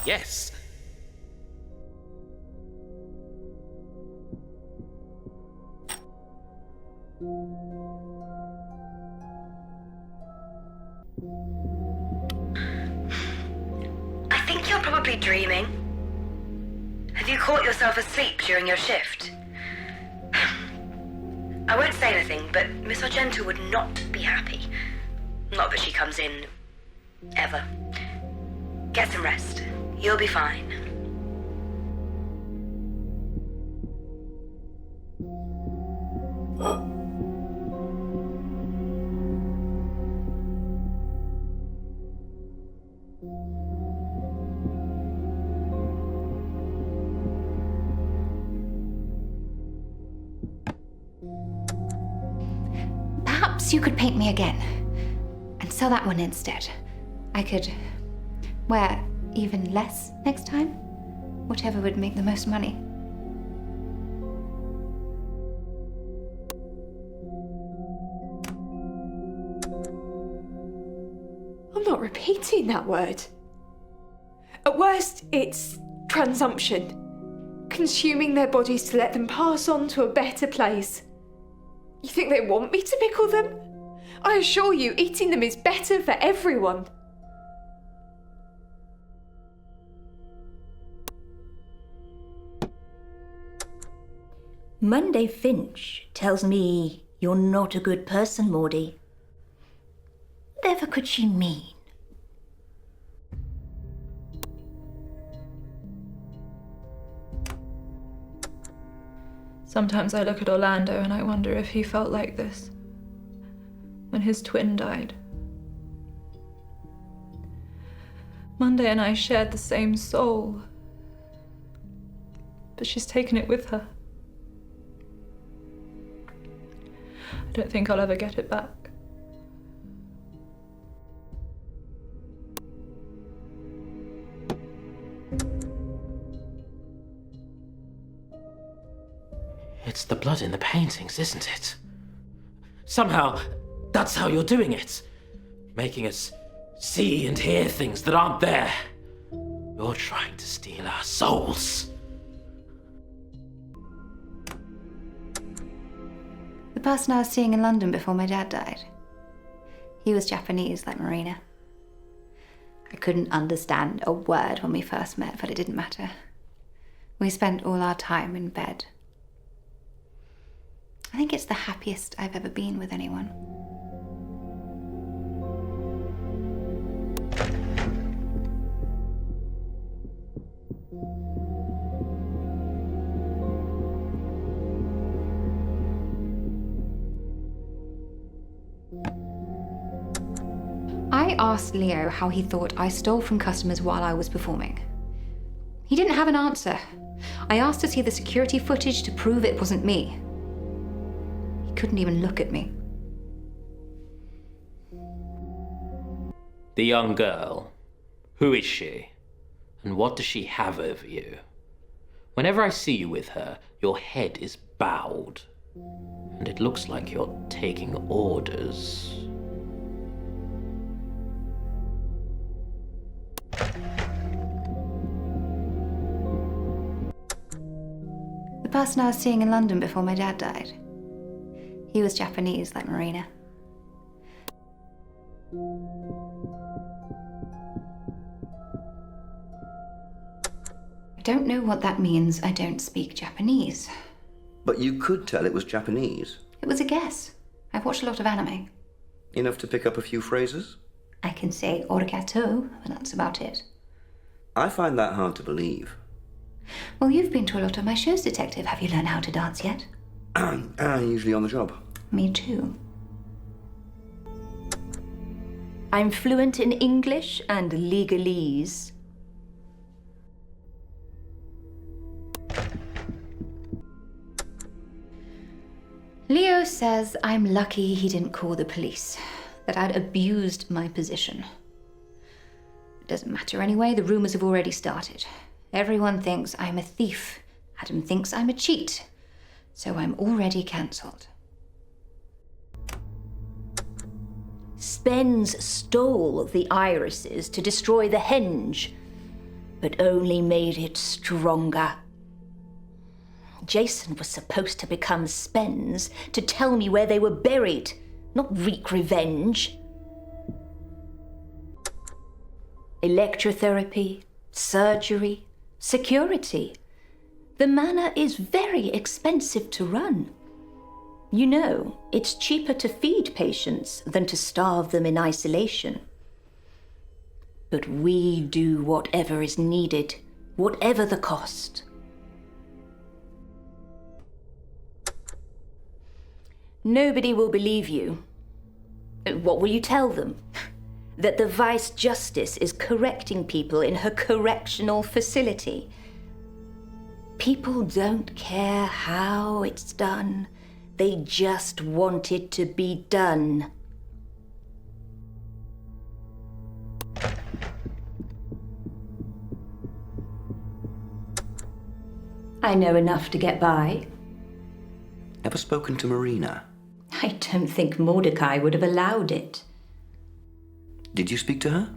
D: Yes!
A: I think you're probably dreaming. Have you caught yourself asleep during your shift? I won't say anything, but Miss Argento would not be happy. Not that she comes in ever. Get some rest. You'll be fine.
E: Perhaps you could paint me again and sell that one instead. I could wear even less next time. Whatever would make the most money.
F: I'm not repeating that word. At worst, it's transumption. Consuming their bodies to let them pass on to a better place. You think they want me to pickle them? I assure you, eating them is better for everyone.
H: Monday Finch tells me you're not a good person, Maudie. Whatever could she mean?
J: Sometimes I look at Orlando and I wonder if he felt like this when his twin died. Monday and I shared the same soul, but she's taken it with her. I don't think I'll ever get it back.
I: It's the blood in the paintings, isn't it? Somehow, that's how you're doing it. Making us see and hear things that aren't there. You're trying to steal our souls.
E: The person I was seeing in London before my dad died. He was Japanese, like Marina. I couldn't understand a word when we first met, but it didn't matter. We spent all our time in bed. I think it's the happiest I've ever been with anyone. I asked Leo how he thought I stole from customers while I was performing. He didn't have an answer. I asked to see the security footage to prove it wasn't me. He couldn't even look at me.
I: The young girl. Who is she? And what does she have over you? Whenever I see you with her, your head is bowed. And it looks like you're taking orders.
E: The person I was seeing in London before my dad died. He was Japanese, like Marina. I don't know what that means. I don't speak Japanese.
K: But you could tell it was Japanese.
E: It was a guess. I've watched a lot of anime.
K: Enough to pick up a few phrases?
E: I can say origato, but that's about it.
K: I find that hard to believe.
E: Well, you've been to a lot of my shows, Detective. Have you learned how to dance yet?
K: Usually on the job.
E: Me too.
H: I'm fluent in English and legalese.
E: Leo says I'm lucky he didn't call the police, that I'd abused my position. It doesn't matter anyway, the rumors have already started. Everyone thinks I'm a thief. Adam thinks I'm a cheat. So I'm already cancelled.
H: Spence stole the irises to destroy the henge, but only made it stronger. Jason was supposed to become Spence to tell me where they were buried, not wreak revenge. Electrotherapy, surgery, security. The manor is very expensive to run. You know, it's cheaper to feed patients than to starve them in isolation. But we do whatever is needed, whatever the cost. Nobody will believe you. What will you tell them? That the Vice Justice is correcting people in her correctional facility. People don't care how it's done. They just want it to be done. I know enough to get by.
K: Ever spoken to Marina?
H: I don't think Mordecai would have allowed it.
K: Did you speak to her?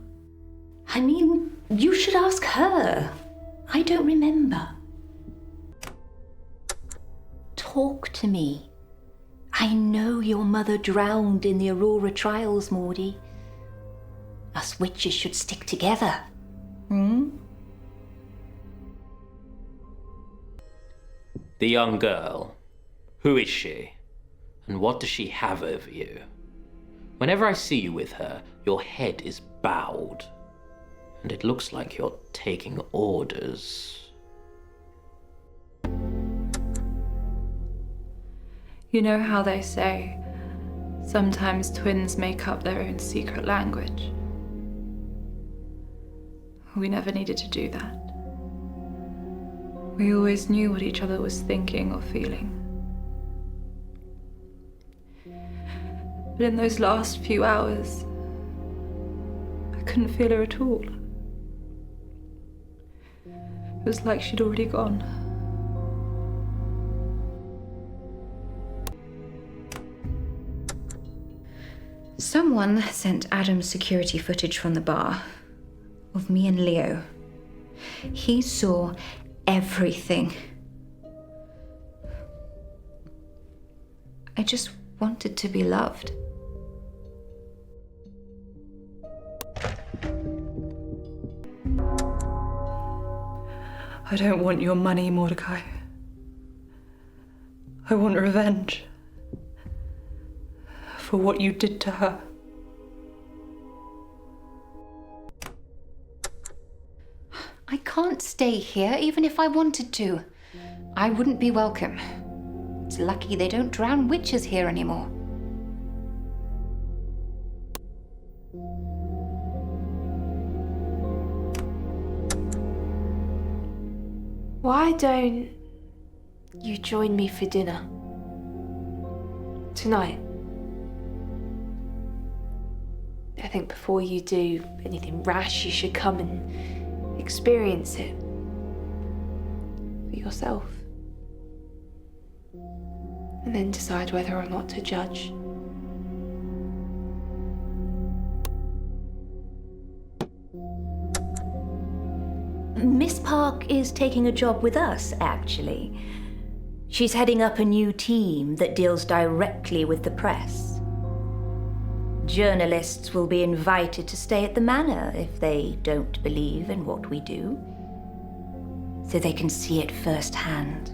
H: I mean, you should ask her. I don't remember. Talk to me. I know your mother drowned in the Aurora trials, Mordy. Us witches should stick together.
I: The young girl. Who is she? And what does she have over you? Whenever I see you with her, your head is bowed. And it looks like you're taking orders.
J: You know how they say, sometimes twins make up their own secret language. We never needed to do that. We always knew what each other was thinking or feeling. But in those last few hours, I couldn't feel her at all. It was like she'd already gone.
E: Someone sent Adam security footage from the bar of me and Leo. He saw everything. I just wanted to be loved.
J: I don't want your money, Mordecai. I want revenge. For what you did to her.
E: I can't stay here even if I wanted to. I wouldn't be welcome. It's lucky they don't drown witches here anymore.
F: Why don't you join me for dinner? Tonight. I think before you do anything rash, you should come and experience it for yourself. And then decide whether or not to judge.
H: Miss Park is taking a job with us, actually. She's heading up a new team that deals directly with the press. Journalists will be invited to stay at the manor if they don't believe in what we do, so they can see it firsthand.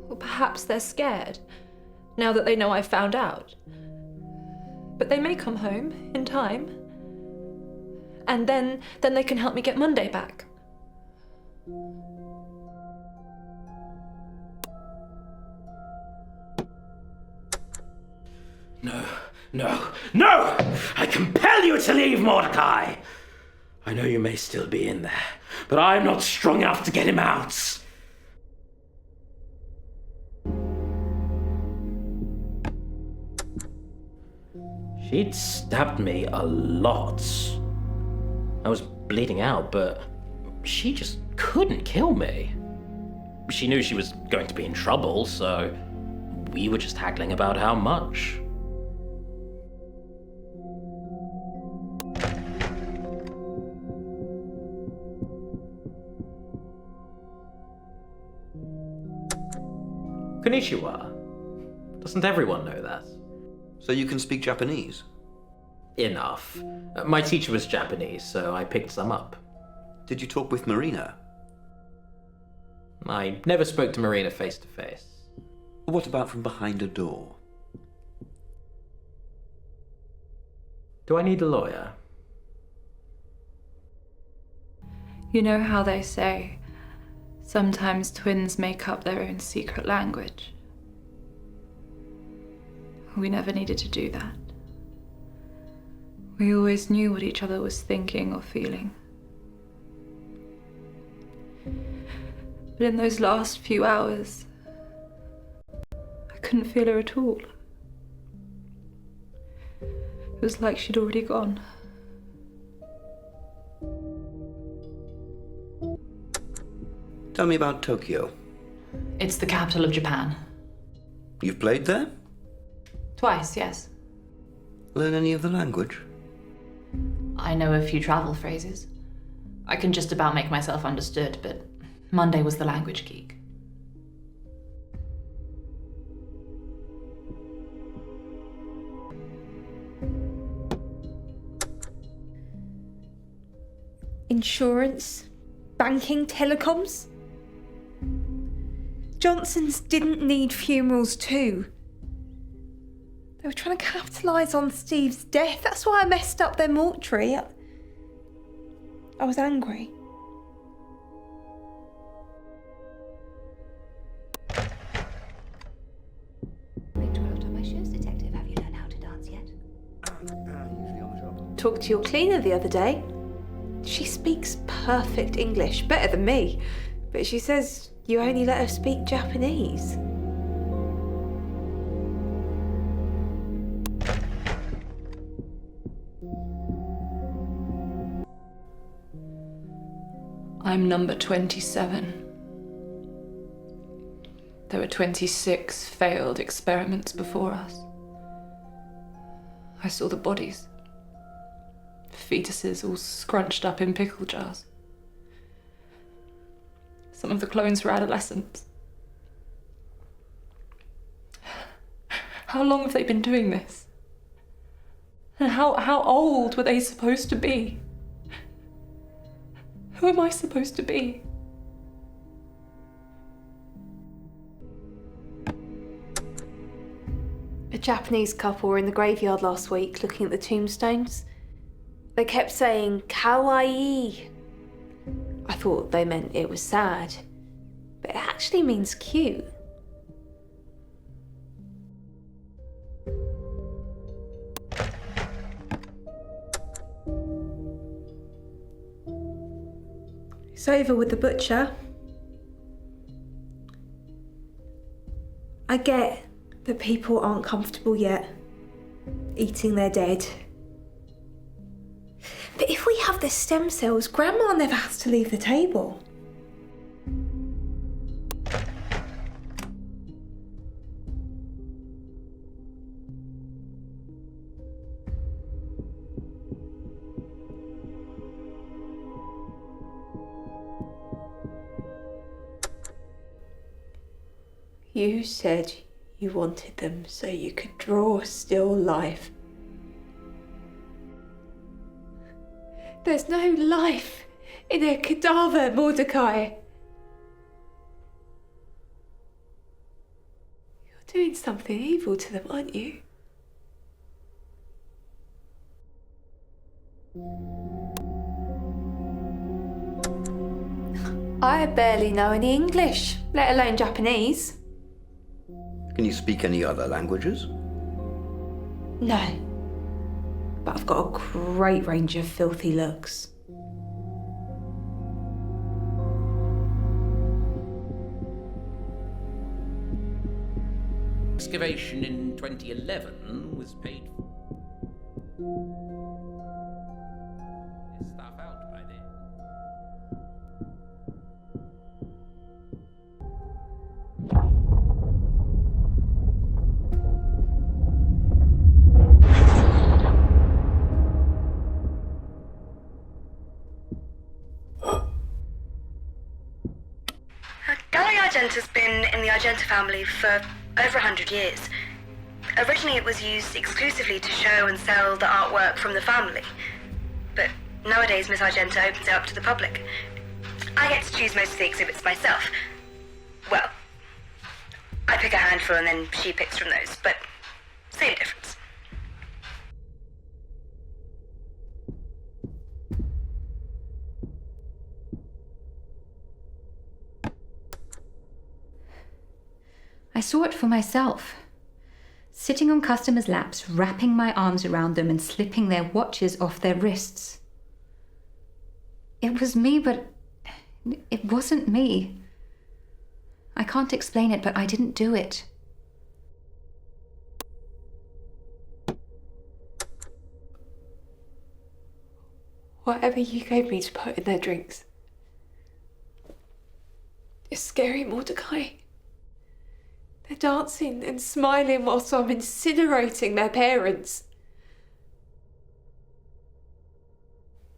J: Or perhaps they're scared, now that they know I've found out. But they may come home in time. And then they can help me get Monday back.
I: No! I compel you to leave, Mordecai! I know you may still be in there, but I'm not strong enough to get him out. She'd stabbed me a lot. I was bleeding out, but she just couldn't kill me. She knew she was going to be in trouble, so we were just haggling about how much. Konnichiwa. Doesn't everyone know that?
K: So you can speak Japanese?
I: Enough. My teacher was Japanese, so I picked some up.
K: Did you talk with Marina?
I: I never spoke to Marina face to face.
K: What about from behind a door?
I: Do I need a lawyer?
M: You know how they say, sometimes twins make up their own secret language? We never needed to do that. We always knew what each other was thinking or feeling. But in those last few hours, I couldn't feel her at all. It was like she'd already gone.
K: Tell me about Tokyo.
J: It's the capital of Japan.
K: You've played there?
J: Twice, yes.
K: Learn any of the language?
J: I know a few travel phrases. I can just about make myself understood, but Monday was the language geek.
L: Insurance, banking, telecoms. Johnson's didn't need funerals too. They were trying to capitalise on Steve's death. That's why I messed up their mortuary. I was angry. Talked to your cleaner the other day. She speaks perfect English, better than me. But she says you only let her speak Japanese.
M: I'm number 27. There were 26 failed experiments before us. I saw the bodies. Fetuses all scrunched up in pickle jars. Some of the clones were adolescents. How long have they been doing this? And how old were they supposed to be? Who am I supposed to be?
L: A Japanese couple were in the graveyard last week looking at the tombstones. They kept saying, kawaii. I thought they meant it was sad, but it actually means cute. It's over with the butcher. I get that people aren't comfortable yet, eating their dead. But if we have the stem cells, Grandma never has to leave the table. You said you wanted them so you could draw still life. There's no life in a cadaver, Mordecai. You're doing something evil to them, aren't you? I barely know any English, let alone Japanese.
K: Can you speak any other languages?
L: No. But I've got a great range of filthy looks.
D: excavation in 2011 was paid for. Stuff out by then.
A: Garry Argenta's been in the Argenta family for over 100 years. Originally it was used exclusively to show and sell the artwork from the family. But nowadays Miss Argenta opens it up to the public. I get to choose most of the exhibits myself. Well, I pick a handful and then she picks from those, but same difference.
E: I saw it for myself. Sitting on customers' laps, wrapping my arms around them and slipping their watches off their wrists. It was me, but it wasn't me. I can't explain it, but I didn't do it.
F: Whatever you gave me to put in their drinks. It's scary, Mordecai. They're dancing and smiling whilst I'm incinerating their parents.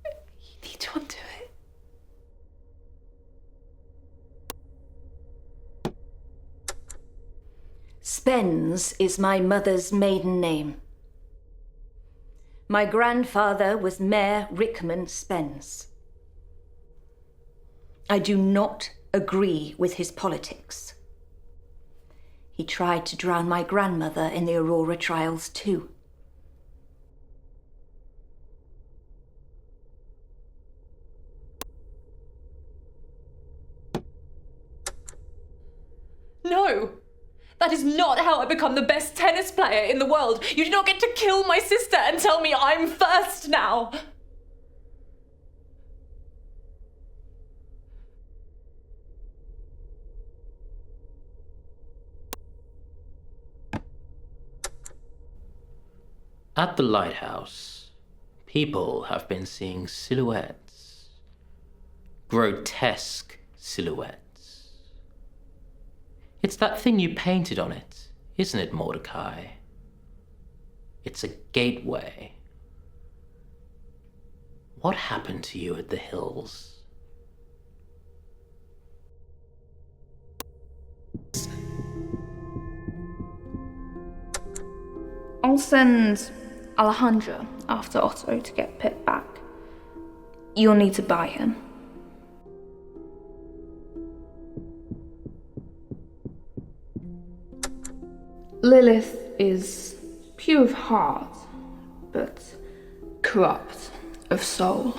F: You need to undo it.
H: Spence is my mother's maiden name. My grandfather was Mayor Rickman Spence. I do not agree with his politics. He tried to drown my grandmother in the Aurora trials too.
M: No! That is not how I become the best tennis player in the world. You do not get to kill my sister and tell me I'm first now.
I: At the lighthouse, people have been seeing silhouettes. Grotesque silhouettes. It's that thing you painted on it, isn't it, Mordecai? It's a gateway. What happened to you at the hills?
F: I'll send Alejandro after Otto to get Pip back. You'll need to buy him. Lilith is pure of heart, but corrupt of soul.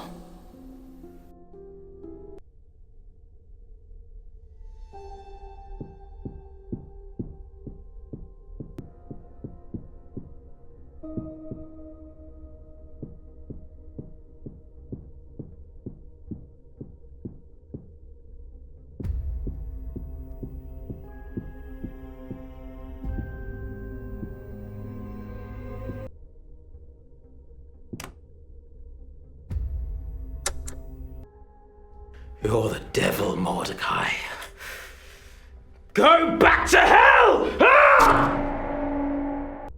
I: You're the devil, Mordecai. Go back to hell! Ah!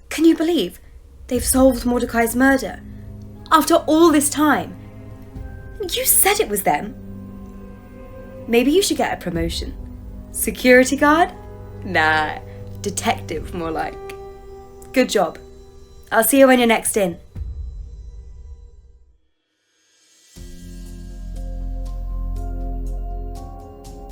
A: Can you believe they've solved Mordecai's murder? After all this time? You said it was them. Maybe you should get a promotion. Security guard? Nah, detective more like. Good job. I'll see you when you're next in.